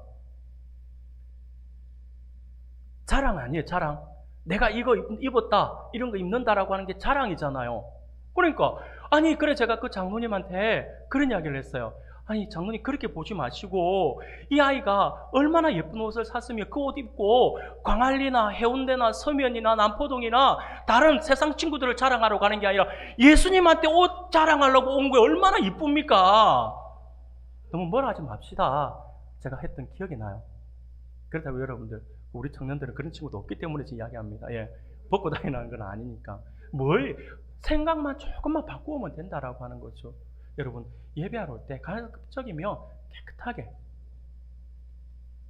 자랑 아니에요. 자랑. 내가 이거 입었다, 이런 거 입는다라고 하는 게 자랑이잖아요. 그러니까 그래 제가 그 장로님한테 그런 이야기를 했어요. 아니 장로님, 그렇게 보지 마시고 이 아이가 얼마나 예쁜 옷을 샀으면 그 옷 입고 광안리나 해운대나 서면이나 남포동이나 다른 세상 친구들을 자랑하러 가는 게 아니라 예수님한테 옷 자랑하려고 온 거예요. 얼마나 이쁩니까? 너무 뭐라 하지 맙시다. 제가 했던 기억이 나요. 그렇다고 여러분들, 우리 청년들은 그런 친구도 없기 때문에 지금 이야기합니다. 벗고 다니는 건 아니니까. 생각만 조금만 바꾸면 된다라고 하는 거죠. 여러분, 예배하러 올 때 가급적이면 깨끗하게,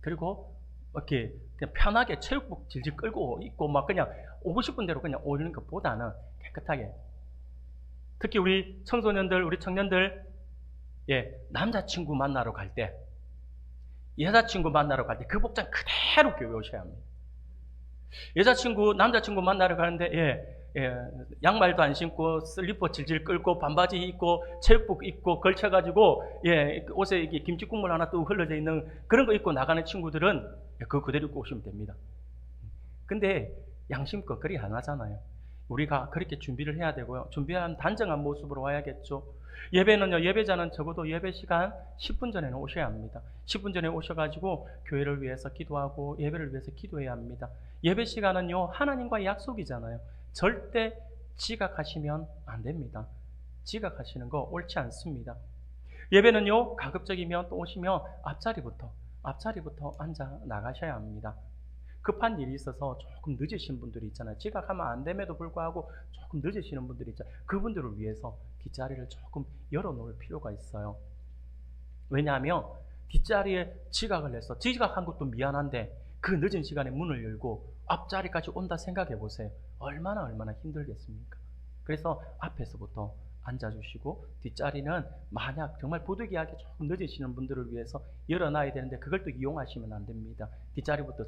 그리고 이렇게 그냥 편하게 체육복 질질 끌고 입고 막 그냥 오고 싶은 대로 그냥 오는 것보다는 깨끗하게. 특히 우리 청소년들, 우리 청년들, 남자친구 만나러 갈 때 여자친구 만나러 갈 때 그 복장 그대로 교회 오셔야 합니다. 남자친구 만나러 가는데, 양말도 안 신고, 슬리퍼 질질 끌고, 반바지 입고, 체육복 입고, 걸쳐가지고, 옷에 이게 김치국물 하나 또 흘러져 있는 그런 거 입고 나가는 친구들은 그거 그대로 입고 오시면 됩니다. 근데 양심껏 그리 안 하잖아요. 우리가 그렇게 준비를 해야 되고요. 준비한 단정한 모습으로 와야겠죠. 예배자는 적어도 예배 시간 10분 전에는 오셔야 합니다. 10분 전에 오셔가지고 교회를 위해서 기도하고 예배를 위해서 기도해야 합니다. 예배 시간은요, 하나님과의 약속이잖아요. 절대 지각하시면 안 됩니다. 지각하시는 거 옳지 않습니다. 예배는요, 가급적이면 또 오시면 앞자리부터 앉아 나가셔야 합니다. 급한 일이 있어서 조금 늦으신 분들이 있잖아요. 지각하면 안 됨에도 불구하고 조금 늦으시는 분들이 있잖아요. 그분들을 위해서 뒷자리를 조금 열어놓을 필요가 있어요. 왜냐하면 뒷자리에 지각을 해서 지각한 것도 미안한데 그 늦은 시간에 문을 열고 앞자리까지 온다 생각해 보세요. 얼마나 힘들겠습니까? 그래서 앞에서부터 앉아주시고 뒷자리는 만약 정말 부득이하게 조금 늦으시는 분들을 위해서 열어놔야 되는데 그걸 또 이용하시면 안 됩니다. 뒷자리부터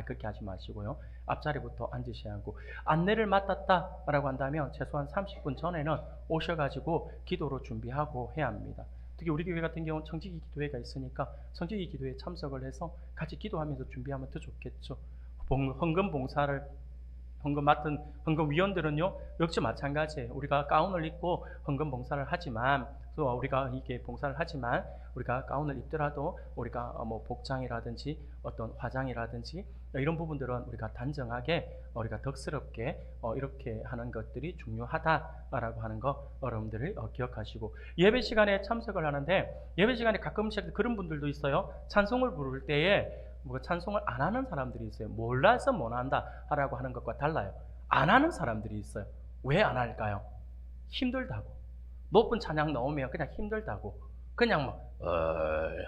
그렇게 하지 마시고요. 앞자리부터 앉으셔야 하고, 안내를 맡았다라고 한다면 최소한 30분 전에는 오셔가지고 기도로 준비하고 해야 합니다. 특히 우리 교회 같은 경우는 청지기 기도회가 있으니까 청지기 기도회에 참석을 해서 같이 기도하면서 준비하면 더 좋겠죠. 헌금 맡은 헌금위원들은요, 역시 마찬가지예요. 우리가 가운을 입고 헌금 봉사를 하지만, 또 우리가 이게 봉사를 하지만, 우리가 가운을 입더라도 우리가 복장이라든지 어떤 화장이라든지 이런 부분들은 우리가 단정하게, 우리가 덕스럽게 이렇게 하는 것들이 중요하다라고 하는 거 여러분들이 기억하시고, 예배 시간에 참석을 하는데, 예배 시간에 가끔씩 그런 분들도 있어요. 찬송을 부를 때에 찬송을 안 하는 사람들이 있어요. 몰라서 못 한다라고 하는 것과 달라요. 안 하는 사람들이 있어요. 왜 안 할까요? 힘들다고. 높은 찬양 나오면 그냥 힘들다고. 그냥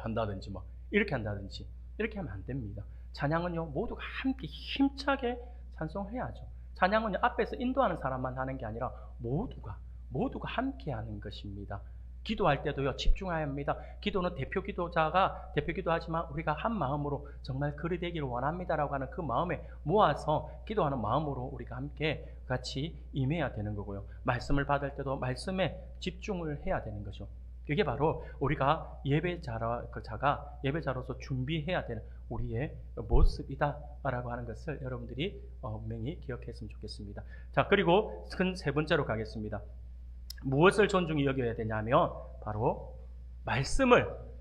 한다든지 이렇게 한다든지 이렇게 하면 안 됩니다. 찬양은요, 모두가 함께 힘차게 찬송해야죠. 찬양은 앞에서 인도하는 사람만 하는 게 아니라 모두가 함께 하는 것입니다. 기도할 때도요, 집중해야 합니다. 기도는 대표 기도하지만 우리가 한 마음으로 정말 그리 되기를 원합니다라고 하는 그 마음에 모아서 기도하는 마음으로 우리가 함께 같이 임해야 되는 거고요. 말씀을 받을 때도 말씀에 집중을 해야 되는 거죠. 그게 바로 우리가 예배자로서 준비해야 되는 우리의 모습이다라고 하는 것을 여러분들이 분명히 기억했으면 좋겠습니다. 자, 그리고 큰 세 번째로 가겠습니다. 무엇을 존중히 여겨야 되냐면 바로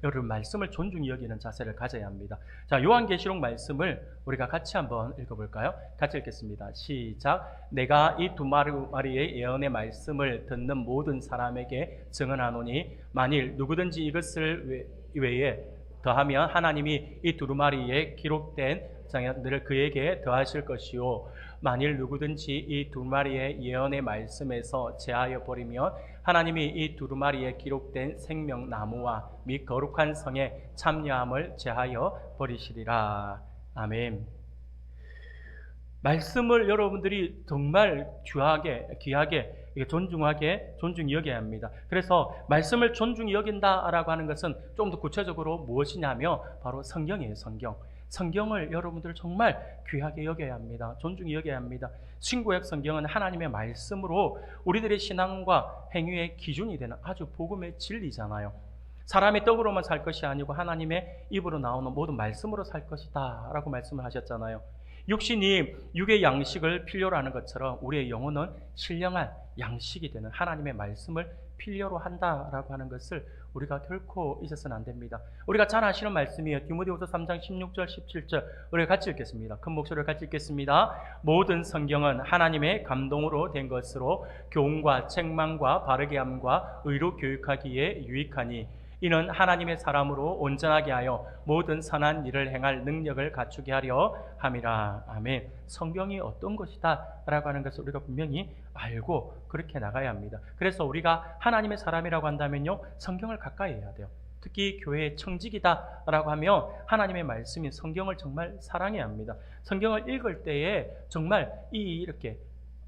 여러분 말씀을 존중히 여기는 자세를 가져야 합니다. 자, 요한계시록 말씀을 우리가 같이 한번 읽어볼까요? 같이 읽겠습니다. 시작. 내가 이 두 마리의 예언의 말씀을 듣는 모든 사람에게 증언하노니 만일 누구든지 이것을 외에 더하면 하나님이 이 두루마리에 기록된 장애들을 그에게 더하실 것이요, 만일 누구든지 이 두루마리의 예언의 말씀에서 제하여 버리면 하나님이 이 두루마리에 기록된 생명나무와 및 거룩한 성의 참여함을 제하여 버리시리라. 아멘. 말씀을 여러분들이 정말 귀하게 존중히 여겨야 합니다. 그래서 말씀을 존중히 여긴다라고 하는 것은 좀 더 구체적으로 무엇이냐면 바로 성경이에요. 성경을 여러분들 정말 귀하게 여겨야 합니다. 존중히 여겨야 합니다. 신구약 성경은 하나님의 말씀으로 우리들의 신앙과 행위의 기준이 되는 아주 복음의 진리잖아요. 사람의 떡으로만 살 것이 아니고 하나님의 입으로 나오는 모든 말씀으로 살 것이다 라고 말씀을 하셨잖아요. 육신이 육의 양식을 필요로 하는 것처럼 우리의 영혼은 신령한 양식이 되는 하나님의 말씀을 필요로 한다라고 하는 것을 우리가 결코 잊어서는 안 됩니다. 우리가 잘 아시는 말씀이에요. 디모데후서 3장 16절 17절 우리가 같이 읽겠습니다. 큰 목소리로 같이 읽겠습니다. 모든 성경은 하나님의 감동으로 된 것으로 교훈과 책망과 바르게 함과 의로 교육하기에 유익하니 이는 하나님의 사람으로 온전하게 하여 모든 선한 일을 행할 능력을 갖추게 하려 함이라. 아멘. 성경이 어떤 것이다 라고 하는 것을 우리가 분명히 알고 그렇게 나가야 합니다. 그래서 우리가 하나님의 사람이라고 한다면요, 성경을 가까이 해야 돼요. 특히 교회의 청직이다 라고 하면 하나님의 말씀인 성경을 정말 사랑해야 합니다. 성경을 읽을 때에 정말 이렇게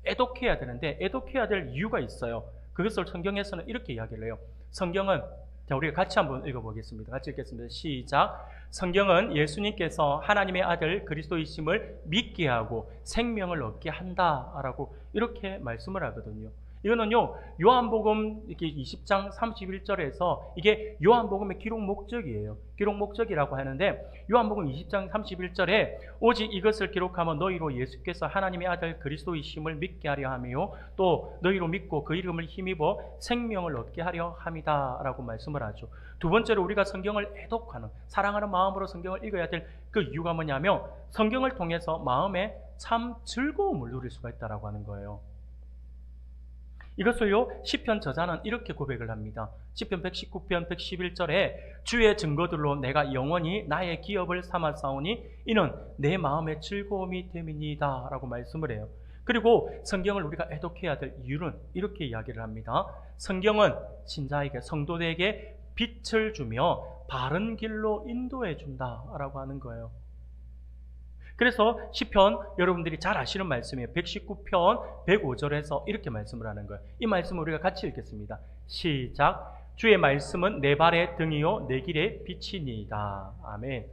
애독해야 되는데 애독해야 될 이유가 있어요. 그것을 성경에서는 이렇게 이야기를 해요. 성경은 자, 우리가 같이 한번 읽어보겠습니다. 같이 읽겠습니다. 시작. 성경은 예수님께서 하나님의 아들 그리스도이심을 믿게 하고 생명을 얻게 한다라고 이렇게 말씀을 하거든요. 이거는요, 요한복음 이렇게 20장 31절에서 이게 요한복음의 기록 목적이에요. 기록 목적이라고 하는데, 요한복음 20장 31절에 오직 이것을 기록하면 너희로 예수께서 하나님의 아들 그리스도이심을 믿게 하려 하며 또 너희로 믿고 그 이름을 힘입어 생명을 얻게 하려 함이다 라고 말씀을 하죠. 두 번째로 우리가 성경을 애독하는, 사랑하는 마음으로 성경을 읽어야 될 그 이유가 뭐냐면, 성경을 통해서 마음에 참 즐거움을 누릴 수가 있다라고 하는 거예요. 이것을요, 시편 저자는 이렇게 고백을 합니다. 시편 119편 111절에 주의 증거들로 내가 영원히 나의 기업을 삼았사오니 이는 내 마음의 즐거움이 됨이니이다 라고 말씀을 해요. 그리고 성경을 우리가 애독해야 될 이유는 이렇게 이야기를 합니다. 성경은 신자에게, 성도들에게 빛을 주며 바른 길로 인도해 준다라고 하는 거예요. 그래서 시편 여러분들이 잘 아시는 말씀이에요. 119편 105절에서 이렇게 말씀을 하는 거예요. 이 말씀을 우리가 같이 읽겠습니다. 시작. 주의 말씀은 내 발의 등이요 내 길의 빛이니이다. 아멘.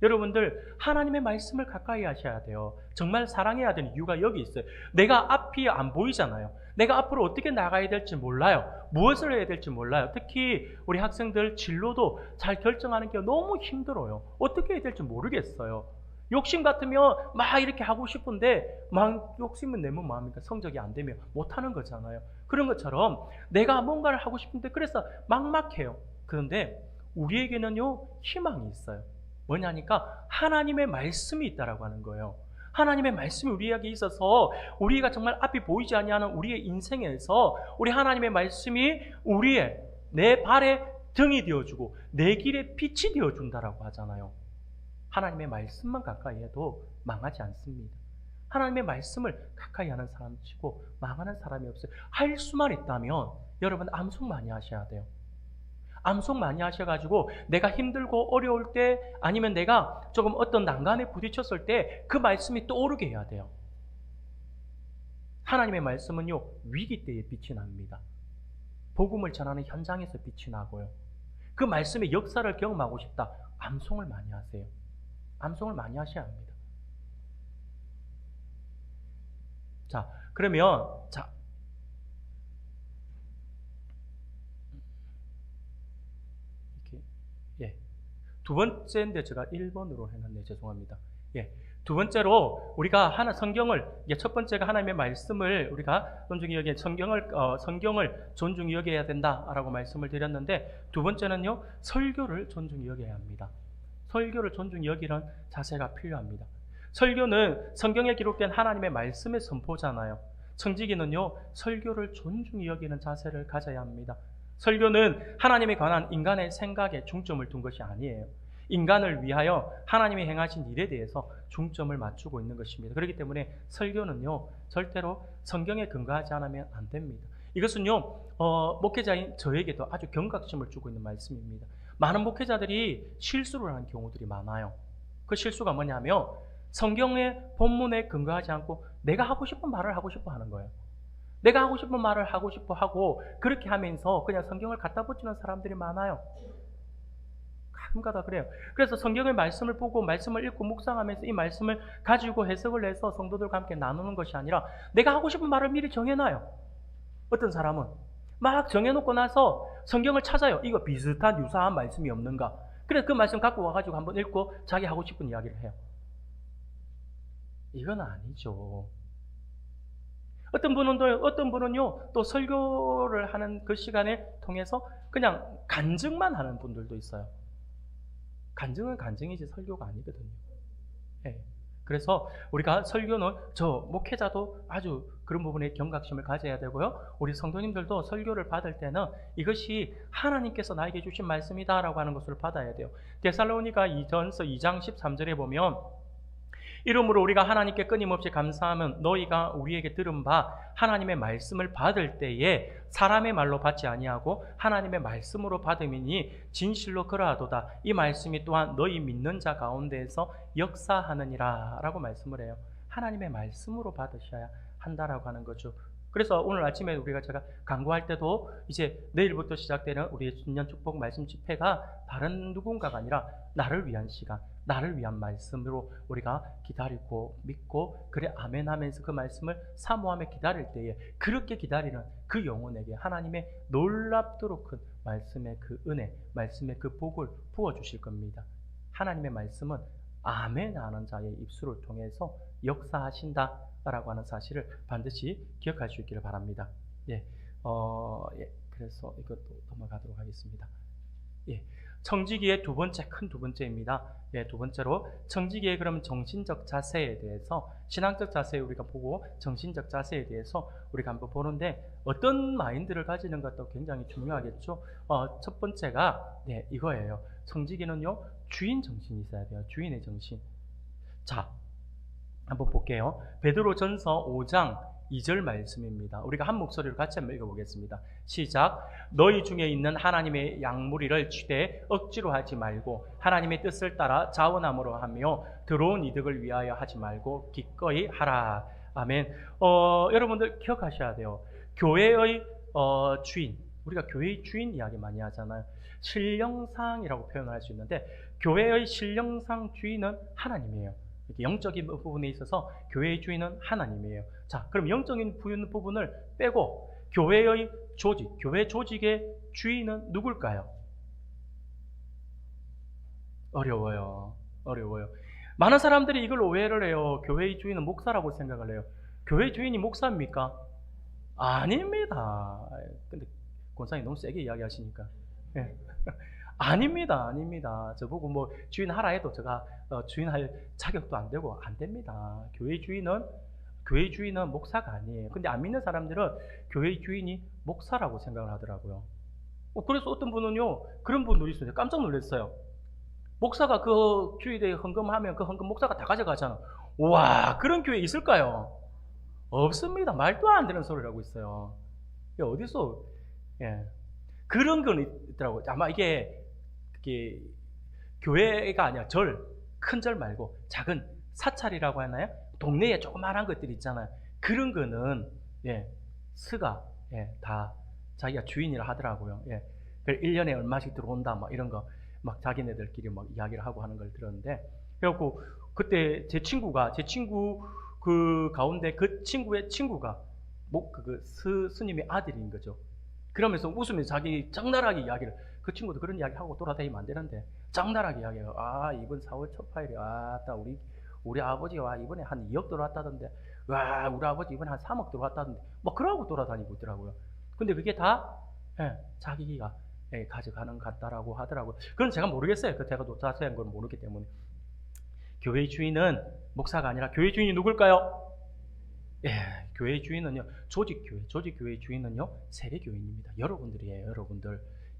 여러분들, 하나님의 말씀을 가까이 하셔야 돼요. 정말 사랑해야 되는 이유가 여기 있어요. 내가 앞이 안 보이잖아요. 내가 앞으로 어떻게 나가야 될지 몰라요. 무엇을 해야 될지 몰라요. 특히 우리 학생들 진로도 잘 결정하는 게 너무 힘들어요. 어떻게 해야 될지 모르겠어요. 욕심 같으면 막 이렇게 하고 싶은데 막 욕심은 내면 뭐합니까? 성적이 안 되면 못하는 거잖아요. 그런 것처럼 내가 뭔가를 하고 싶은데 그래서 막막해요. 그런데 우리에게는요, 희망이 있어요. 뭐냐니까 하나님의 말씀이 있다라고 하는 거예요. 하나님의 말씀이 우리에게 있어서 우리가 정말 앞이 보이지 아니하는 우리의 인생에서 우리 하나님의 말씀이 우리의, 내 발의 등이 되어주고 내 길의 빛이 되어준다라고 하잖아요. 하나님의 말씀만 가까이 해도 망하지 않습니다. 하나님의 말씀을 가까이 하는 사람 치고 망하는 사람이 없어요. 할 수만 있다면 여러분 암송 많이 하셔야 돼요. 암송 많이 하셔가지고 내가 힘들고 어려울 때, 아니면 내가 조금 어떤 난간에 부딪혔을 때 그 말씀이 떠오르게 해야 돼요. 하나님의 말씀은요, 위기 때에 빛이 납니다. 복음을 전하는 현장에서 빛이 나고요. 그 말씀의 역사를 경험하고 싶다. 암송을 많이 하세요. 암송을 많이 하셔야 합니다. 자, 그러면 이렇게, 예, 두 번째인데 제가 1번으로 해놨네. 죄송합니다. 예, 두 번째로 우리가 성경을, 첫 번째가 하나님의 말씀을 우리가 존중히 여기에 성경을 존중히 여겨야 된다라고 말씀을 드렸는데, 두 번째는요, 설교를 존중히 여겨야 합니다. 설교를 존중히 여기는 자세가 필요합니다. 설교는 성경에 기록된 하나님의 말씀의 선포잖아요. 청지기는요, 설교를 존중히 여기는 자세를 가져야 합니다. 설교는 하나님에 관한 인간의 생각에 중점을 둔 것이 아니에요. 인간을 위하여 하나님이 행하신 일에 대해서 중점을 맞추고 있는 것입니다. 그렇기 때문에 설교는요, 절대로 성경에 근거하지 않으면 안 됩니다. 이것은요, 목회자인 저에게도 아주 경각심을 주고 있는 말씀입니다. 많은 목회자들이 실수를 하는 경우들이 많아요. 그 실수가 뭐냐면 성경의 본문에 근거하지 않고 내가 하고 싶은 말을 하고 싶어 하는 거예요. 내가 하고 싶은 말을 하고 싶어 하고 그렇게 하면서 그냥 성경을 갖다 붙이는 사람들이 많아요. 가끔가다 그래요. 그래서 성경의 말씀을 보고 말씀을 읽고 묵상하면서 이 말씀을 가지고 해석을 해서 성도들과 함께 나누는 것이 아니라 내가 하고 싶은 말을 미리 정해놔요. 어떤 사람은 막 정해놓고 나서 성경을 찾아요. 이거 비슷한 유사한 말씀이 없는가. 그래서 그 말씀 갖고 와가지고 한번 읽고 자기 하고 싶은 이야기를 해요. 이건 아니죠. 어떤 분은요, 또 설교를 하는 그 시간에 통해서 그냥 간증만 하는 분들도 있어요. 간증은 간증이지 설교가 아니거든요. 네. 그래서 우리가 설교는, 저 목회자도 아주 그런 부분에 경각심을 가져야 되고요. 우리 성도님들도 설교를 받을 때는 이것이 하나님께서 나에게 주신 말씀이다라고 하는 것을 받아야 돼요. 데살로니가 2장 13절에 보면 이러므로 우리가 하나님께 끊임없이 감사하면 너희가 우리에게 들은 바 하나님의 말씀을 받을 때에 사람의 말로 받지 아니하고 하나님의 말씀으로 받음이니 진실로 그러하도다. 이 말씀이 또한 너희 믿는 자 가운데에서 역사하느니라 라고 말씀을 해요. 하나님의 말씀으로 받으셔야 한다라고 하는 거죠. 그래서 오늘 아침에 제가 강구할 때도 이제 내일부터 시작되는 우리의 신년 축복 말씀 집회가 다른 누군가가 아니라 나를 위한 시간, 나를 위한 말씀으로 우리가 기다리고 믿고 그래 아멘 하면서 그 말씀을 사모하며 기다릴 때에 그렇게 기다리는 그 영혼에게 하나님의 놀랍도록 큰 말씀의 그 은혜, 말씀의 그 복을 부어주실 겁니다. 하나님의 말씀은 아멘 하는 자의 입술을 통해서 역사하신다라고 하는 사실을 반드시 기억할 수 있기를 바랍니다. 그래서 이것도 넘어가도록 하겠습니다. 청지기의 큰 두 번째입니다. 두 번째로 청지기의 그럼 정신적 자세에 대해서 신앙적 자세 우리가 보고 정신적 자세에 대해서 우리가 한번 보는데 어떤 마인드를 가지는 것도 굉장히 중요하겠죠. 첫 번째가 이거예요. 청지기는요 주인 정신이 있어야 돼요. 주인의 정신. 자, 한번 볼게요. 베드로전서 5장 2절 말씀입니다. 우리가 한 목소리로 같이 한번 읽어보겠습니다. 시작. 너희 중에 있는 하나님의 양무리를 취대 억지로 하지 말고 하나님의 뜻을 따라 자원함으로 하며 들어온 이득을 위하여 하지 말고 기꺼이 하라. 아멘. 여러분들 기억하셔야 돼요. 교회의 주인, 우리가 교회의 주인 이야기 많이 하잖아요. 신령상이라고 표현을 할 수 있는데 교회의 신령상 주인은 하나님이에요. 영적인 부분에 있어서 교회의 주인은 하나님이에요. 자, 그럼 영적인 부분을 빼고 교회의 조직, 교회 조직의 주인은 누굴까요? 어려워요. 많은 사람들이 이걸 오해를 해요. 교회의 주인은 목사라고 생각을 해요. 교회의 주인이 목사입니까? 아닙니다. 근데 권사님 너무 세게 이야기하시니까. 아닙니다. 저보고 뭐 주인 하라 해도 제가 주인 할 자격도 안 되고 안 됩니다. 교회 주인은 목사가 아니에요. 근데 안 믿는 사람들은 교회 주인이 목사라고 생각을 하더라고요. 그래서 어떤 분은요 그런 분들이 있어요. 깜짝 놀랐어요. 목사가 그 주일에 헌금하면 그 헌금 목사가 다 가져가잖아. 와, 그런 교회 있을까요? 없습니다. 말도 안 되는 소리를 하고 있어요. 어디서 그런 건 있더라고요. 아마 이게 교회가 아니라 큰 절 말고 작은 사찰이라고 하나요? 동네에 조그마한 것들 있잖아요. 그런 거는 스가 다 자기가 주인이라 하더라고요. 1년에 얼마씩 들어온다 막 이런 거 막 자기네들끼리 막 이야기를 하고 하는 걸 들었는데, 그래갖고 그때 제 친구 그 가운데 그 친구의 친구가 스님의 아들인 거죠. 그러면서 웃으면서 자기 적나라하게 이야기를, 그 친구도 그런 이야기 하고 돌아다니면 안 되는데 적나라하게 이야기해요. 이번 4월 첫 파일에 우리 아버지가 이번에 한 2억 들어왔다던데, 우리 아버지 이번에 한 3억 들어왔다던데, 뭐 그러고 돌아다니고 있더라고요. 근데 그게 다 자기가 가져가는 것 같다라고 하더라고요. 그건 제가 모르겠어요. 제가 또 자세한 건 모르기 때문에. 교회의 주인은 목사가 아니라 교회의 주인이 누굴까요? 교회의 주인은요, 조직교회의 주인은요, 세례교인입니다. 여러분들이에요.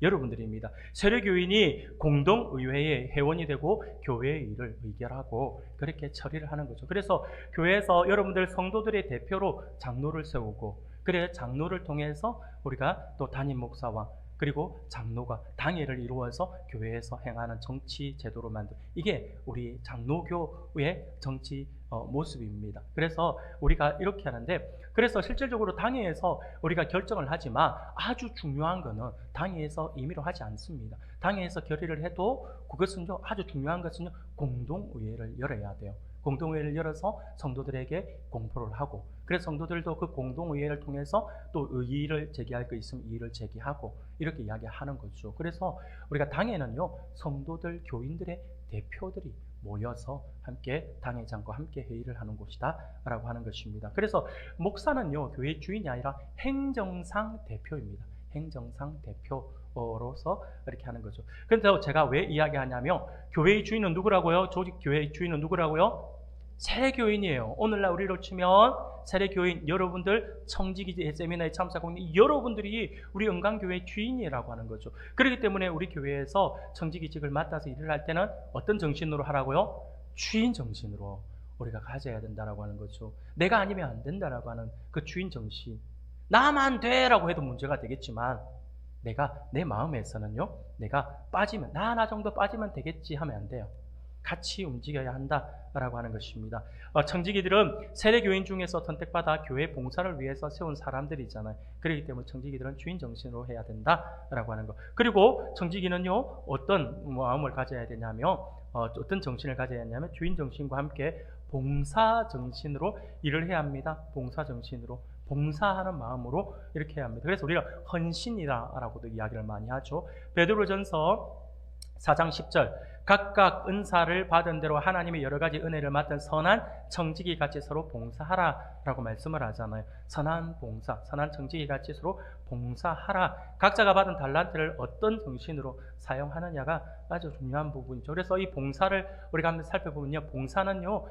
여러분들입니다. 세례교인이 공동의회의 회원이 되고 교회의 일을 의결하고 그렇게 처리를 하는 거죠. 그래서 교회에서 여러분들 성도들의 대표로 장로를 세우고, 그래 장로를 통해서 우리가 또 담임 목사와 그리고 장로가 당회를 이루어서 교회에서 행하는 정치 제도로 만든, 이게 우리 장로교의 정치 모습입니다. 그래서 우리가 이렇게 하는데, 그래서 실질적으로 당회에서 우리가 결정을 하지만 아주 중요한 거는 당회에서 임의로 하지 않습니다. 당회에서 결의를 해도 그것은요, 아주 중요한 것은요, 공동의회를 열어야 돼요. 공동의회를 열어서 성도들에게 공포를 하고, 그래서 성도들도 그 공동의회를 통해서 또 의의를 제기할 거 있으면 이의를 제기하고 이렇게 이야기하는 거죠. 그래서 우리가 당회는요, 성도들, 교인들의 대표들이 모여서 함께 당회장과 함께 회의를 하는 곳이다 라고 하는 것입니다. 그래서 목사는요, 교회 주인이 아니라 행정상 대표입니다. 행정상 대표로서 이렇게 하는 거죠. 그런데 제가 왜 이야기하냐면, 교회의 주인은 누구라고요? 조직 교회의 주인은 누구라고요? 세례교인이에요. 오늘날 우리로 치면 세례교인, 여러분들 청지기 세미나에 참석하고 있는 여러분들이 우리 은강교회 주인이라고 하는 거죠. 그렇기 때문에 우리 교회에서 청지기직을 맡아서 일을 할 때는 어떤 정신으로 하라고요? 주인 정신으로 우리가 가져야 된다라고 하는 거죠. 내가 아니면 안 된다라고 하는 그 주인 정신. 나만 돼라고 해도 문제가 되겠지만, 내가 내 마음에서는요, 내가 빠지면 나 정도 빠지면 되겠지 하면 안 돼요. 같이 움직여야 한다라고 하는 것입니다. 청지기들은 세례교인 중에서 선택받아 교회 봉사를 위해서 세운 사람들이잖아요. 그렇기 때문에 청지기들은 주인 정신으로 해야 된다라고 하는 것. 그리고 청지기는요, 어떤 마음을 가져야 되냐면, 어떤 정신을 가져야 하냐면 주인 정신과 함께 봉사 정신으로 일을 해야 합니다. 봉사 정신으로. 봉사하는 마음으로 이렇게 해야 합니다. 그래서 우리가 헌신이라고도 이야기를 많이 하죠. 베드로전서 4장 10절, 각각 은사를 받은 대로 하나님의 여러 가지 은혜를 맡은 선한 청지기 같이 서로 봉사하라라고 말씀을 하잖아요. 선한 봉사, 선한 청지기 같이 서로 봉사하라. 각자가 받은 달란트를 어떤 정신으로 사용하느냐가 아주 중요한 부분이죠. 그래서 이 봉사를 우리가 한번 살펴보면요, 봉사는요,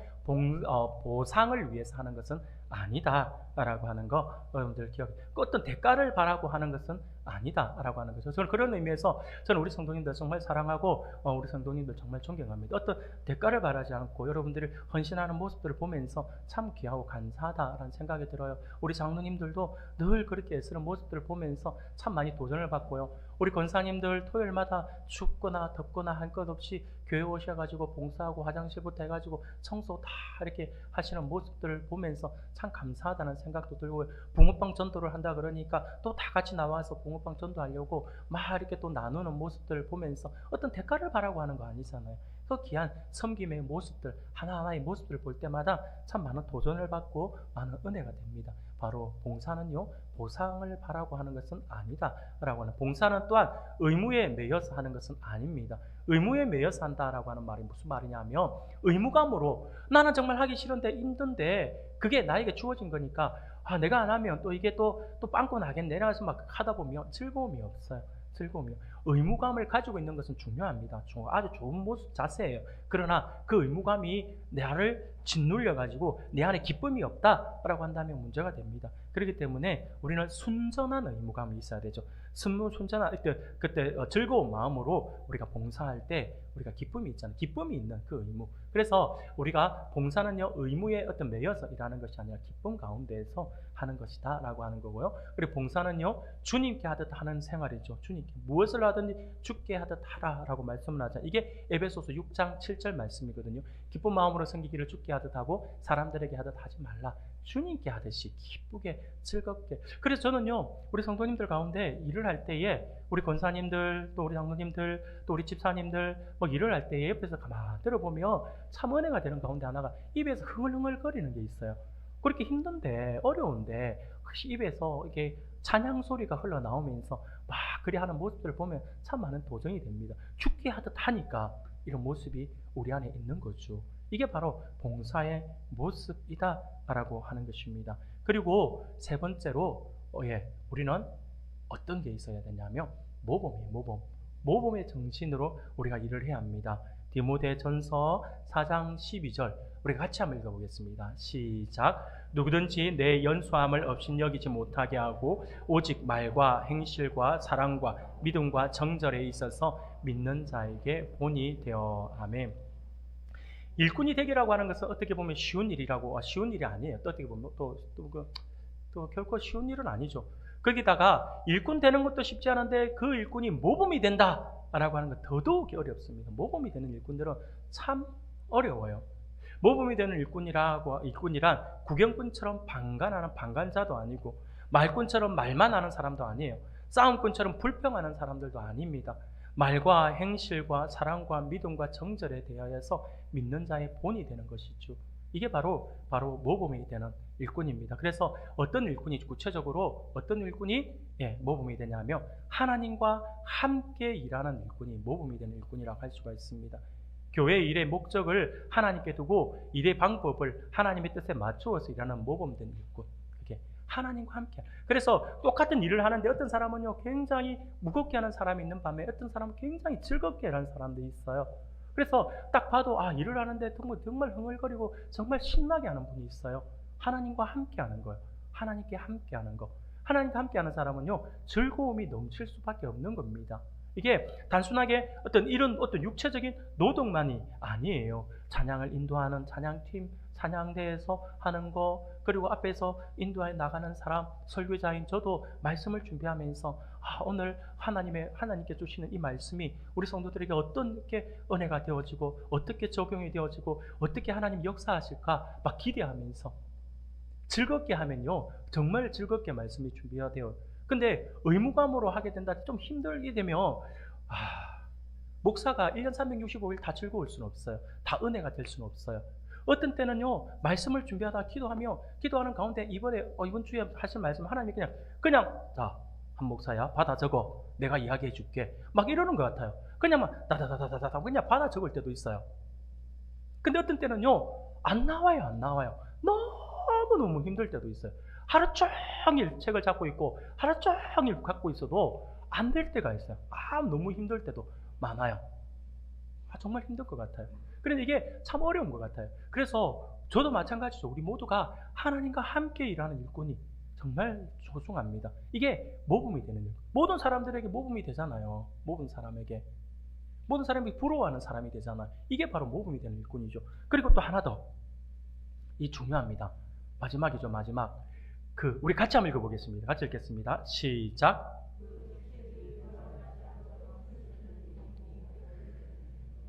보상을 위해서 하는 것은 아니다라고 하는 거 여러분들 어떤 대가를 바라고 하는 것은 아니다라고 하는 거죠. 저는 그런 의미에서 저는 우리 성도님들 정말 사랑하고 우리 성도님들 정말 존경합니다. 어떤 대가를 바라지 않고 여러분들이 헌신하는 모습들을 보면서 참 귀하고 감사하다라는 생각이 들어요. 우리 장로님들도 늘 그렇게 애쓰는 모습들을 보면서 참 많이 도전을 받고요. 우리 권사님들 토요일마다 춥거나 덥거나 할 것 없이 교회 오셔가지고 봉사하고 화장실부터 해가지고 청소 다 이렇게 하시는 모습들을 보면서 참 감사하다는 생각도 들고, 붕어빵 전도를 한다 그러니까 또 다 같이 나와서 붕어빵 전도하려고 막 이렇게 또 나누는 모습들을 보면서 어떤 대가를 바라고 하는 거 아니잖아요. 그 귀한 섬김의 모습들, 하나하나의 모습들을 볼 때마다 참 많은 도전을 받고 많은 은혜가 됩니다. 바로 봉사는요, 보상을 바라고 하는 것은 아니다라고 하는, 봉사는 또한 의무에 매여서 하는 것은 아닙니다. 의무에 매여서 한다라고 하는 말이 무슨 말이냐면, 의무감으로 나는 정말 하기 싫은데 힘든데 그게 나에게 주어진 거니까 내가 안 하면 또 이게 또 빵꾸 나겠네 이래서 막 하다 보면 즐거움이 없어요. 즐거움이요. 의무감을 가지고 있는 것은 중요합니다. 아주 좋은 모습 자세예요. 그러나 그 의무감이 나를 짓눌려가지고 내 안에 기쁨이 없다라고 한다면 문제가 됩니다. 그렇기 때문에 우리는 순전한 의무감이 있어야 되죠. 순전한 그때 즐거운 마음으로 우리가 봉사할 때 우리가 기쁨이 있잖아요. 기쁨이 있는 그 의무. 그래서 우리가 봉사는요, 의무에 어떤 매여서 일하는 것이 아니라 기쁨 가운데에서 하는 것이다 라고 하는 거고요. 그리고 봉사는요, 주님께 하듯 하는 생활이죠. 주님께 무엇을 하든지 주께 하듯 하라 라고 말씀을 하잖아요. 이게 에베소서 6장 7절 말씀이거든요. 기쁜 마음으로 섬기기를 주께 하듯 하고 사람들에게 하듯 하지 말라. 주님께 하듯이 기쁘게 즐겁게. 그래서 저는요, 우리 성도님들 가운데 일을 할 때에 우리 권사님들 또 우리 장로님들 또 우리 집사님들 일을 할 때에 옆에서 가만히 들어보면 참 은혜가 되는 가운데 하나가 입에서 흥얼흥얼거리는 게 있어요. 그렇게 힘든데 어려운데 입에서 이게 찬양 소리가 흘러나오면서 막 그리 하는 모습들을 보면 참 많은 도전이 됩니다. 죽게 하듯 하니까 이런 모습이 우리 안에 있는 거죠. 이게 바로 봉사의 모습이다라고 하는 것입니다. 그리고 세 번째로 우리는 어떤 게 있어야 되냐면 모범이에요. 모범의 정신으로 우리가 일을 해야 합니다. 디모데전서 4장 12절 우리가 같이 한번 읽어보겠습니다. 시작. 누구든지 내 연수함을 업신여기지 못하게 하고 오직 말과 행실과 사랑과 믿음과 정절에 있어서 믿는 자에게 본이 되어. 아멘. 일꾼이 되기라고 하는 것은 어떻게 보면 쉬운 일이 아니에요. 또 어떻게 보면 또 결코 쉬운 일은 아니죠. 거기다가 일꾼 되는 것도 쉽지 않은데 그 일꾼이 모범이 된다라고 하는 건 더더욱 어렵습니다. 모범이 되는 일꾼들은 참 어려워요. 모범이 되는 일꾼이란 구경꾼처럼 방관하는 방관자도 아니고 말꾼처럼 말만 하는 사람도 아니에요. 싸움꾼처럼 불평하는 사람들도 아닙니다. 말과 행실과 사랑과 믿음과 정절에 대하여서 믿는 자의 본이 되는 것이죠. 이게 바로 모범이 되는 일꾼입니다. 그래서 어떤 일꾼이 구체적으로 어떤 일꾼이 모범이 되냐면 하나님과 함께 일하는 일꾼이 모범이 되는 일꾼이라고 할 수가 있습니다. 교회 일의 목적을 하나님께 두고 일의 방법을 하나님의 뜻에 맞추어서 일하는 모범된 일꾼. 그게 하나님과 함께. 그래서 똑같은 일을 하는데 어떤 사람은요 굉장히 무겁게 하는 사람이 있는 반면에 어떤 사람은 굉장히 즐겁게 하는 사람도 있어요. 그래서 딱 봐도 일을 하는데 정말 흥얼거리고 정말 신나게 하는 분이 있어요. 하나님과 함께 하는 거예요. 하나님께 함께 하는 거. 하나님과 함께 하는 사람은요 즐거움이 넘칠 수밖에 없는 겁니다. 이게 단순하게 이런 육체적인 노동만이 아니에요. 찬양을 인도하는 찬양팀, 찬양대에서 하는 거, 그리고 앞에서 인도해 나가는 사람, 설교자인 저도 말씀을 준비하면서 오늘 하나님께 주시는 이 말씀이 우리 성도들에게 어떻게 은혜가 되어지고 어떻게 적용이 되어지고 어떻게 하나님 역사하실까 막 기대하면서 즐겁게 하면요 정말 즐겁게 말씀이 준비가 돼요. 근데 의무감으로 하게 된다 좀 힘들게 되면 목사가 1년 365일 다 즐거울 수는 없어요. 다 은혜가 될 수는 없어요. 어떤 때는요 말씀을 준비하다 기도하는 가운데 이번 주에 하실 말씀 하나님이 그냥 자, 한 목사야 받아 적어, 내가 이야기해 줄게 막 이러는 것 같아요. 그냥 막 다다다다다다 그냥 받아 적을 때도 있어요. 근데 어떤 때는요 안 나와요. 너무 힘들 때도 있어요. 하루 종일 책을 잡고 있고 하루 종일 갖고 있어도 안 될 때가 있어요. 너무 힘들 때도 많아요. 정말 힘들 것 같아요. 그런데 이게 참 어려운 것 같아요. 그래서 저도 마찬가지죠. 우리 모두가 하나님과 함께 일하는 일꾼이 정말 소중합니다. 이게 모범이 되는 일. 모든 사람들에게 모범이 되잖아요. 모든 사람이 부러워하는 사람이 되잖아요. 이게 바로 모범이 되는 일꾼이죠. 그리고 또 하나 더. 이 중요합니다. 마지막이죠. 마지막. 우리 같이 한번 읽어보겠습니다. 같이 읽겠습니다. 시작.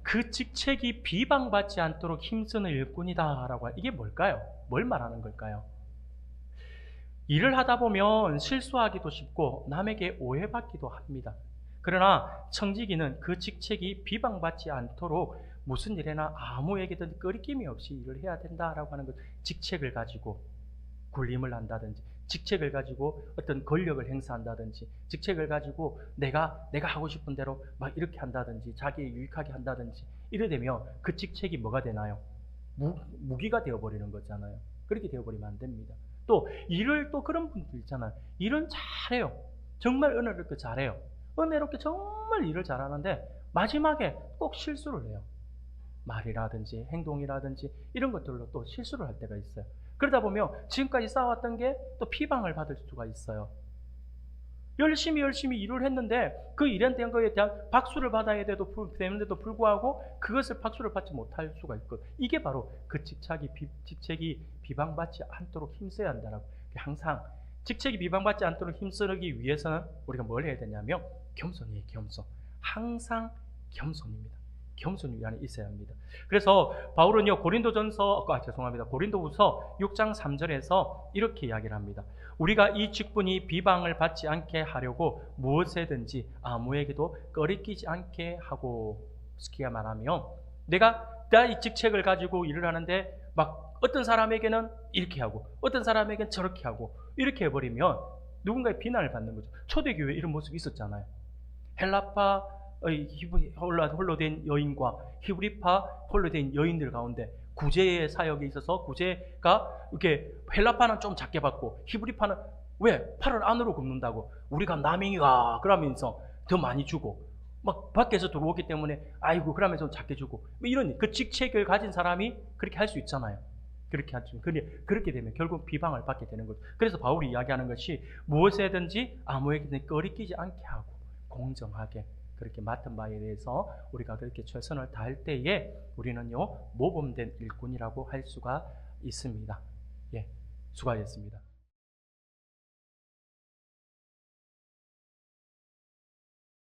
그 직책이 비방받지 않도록 힘쓰는 일꾼이다라고. 이게 뭘까요? 뭘 말하는 걸까요? 일을 하다 보면 실수하기도 쉽고 남에게 오해받기도 합니다. 그러나 청지기는 그 직책이 비방받지 않도록 무슨 일에나 아무에게든 꺼리낌이 없이 일을 해야 된다라고 하는 것. 직책을 가지고 군림을 한다든지, 직책을 가지고 어떤 권력을 행사한다든지, 직책을 가지고 내가 하고 싶은 대로 막 이렇게 한다든지, 자기에 유익하게 한다든지 이래 되면 그 직책이 뭐가 되나요? 무기가 되어버리는 거잖아요. 그렇게 되어버리면 안 됩니다. 또 일을 또 그런 분들 있잖아요. 일은 잘해요. 정말 은혜롭게 잘해요. 은혜롭게 정말 일을 잘하는데 마지막에 꼭 실수를 해요. 말이라든지 행동이라든지 이런 것들로 또 실수를 할 때가 있어요. 그러다 보면 지금까지 쌓아왔던 게 또 피방을 받을 수가 있어요. 열심히 일을 했는데 그 일에 대한 거에 대한 박수를 받아야 되는데도 불구하고 그것을 박수를 받지 못할 수가 있거든요. 이게 바로 그 직책이 비방받지 않도록 힘써야 한다라고. 항상 직책이 비방받지 않도록 힘쓰기 위해서는 우리가 뭘 해야 되냐면 겸손이에요. 겸손. 항상 겸손입니다. 겸손이 안에 있어야 합니다. 그래서 바울은요 고린도후서 6장 3절에서 이렇게 이야기를 합니다. 우리가 이 직분이 비방을 받지 않게 하려고 무엇에든지 아무에게도 꺼리끼지 않게 하고, 스키야 말하면 내가 이 직책을 가지고 일을 하는데 막 어떤 사람에게는 이렇게 하고 어떤 사람에게는 저렇게 하고 이렇게 해버리면 누군가의 비난을 받는 거죠. 초대교회에 이런 모습이 있었잖아요. 헬라파 홀로 된 여인과 히브리파 홀로 된 여인들 가운데 구제의 사역에 있어서 구제가 이렇게 헬라파는 좀 작게 받고 히브리파는 왜 팔을 안으로 굽는다고 우리가 남이가 그러면서 더 많이 주고 막 밖에서 들어오기 때문에 아이고 그러면 좀 작게 주고 이런 그 직책을 가진 사람이 그렇게 할 수 있잖아요. 그렇게 하죠. 그렇게 되면 결국 비방을 받게 되는 거죠. 그래서 바울이 이야기하는 것이 무엇에든지 아무에게든 꺼리끼지 않게 하고 공정하게 그렇게 맡은 바에 대해서 우리가 그렇게 최선을 다할 때에 우리는요 모범된 일꾼이라고 할 수가 있습니다. 수고하셨습니다.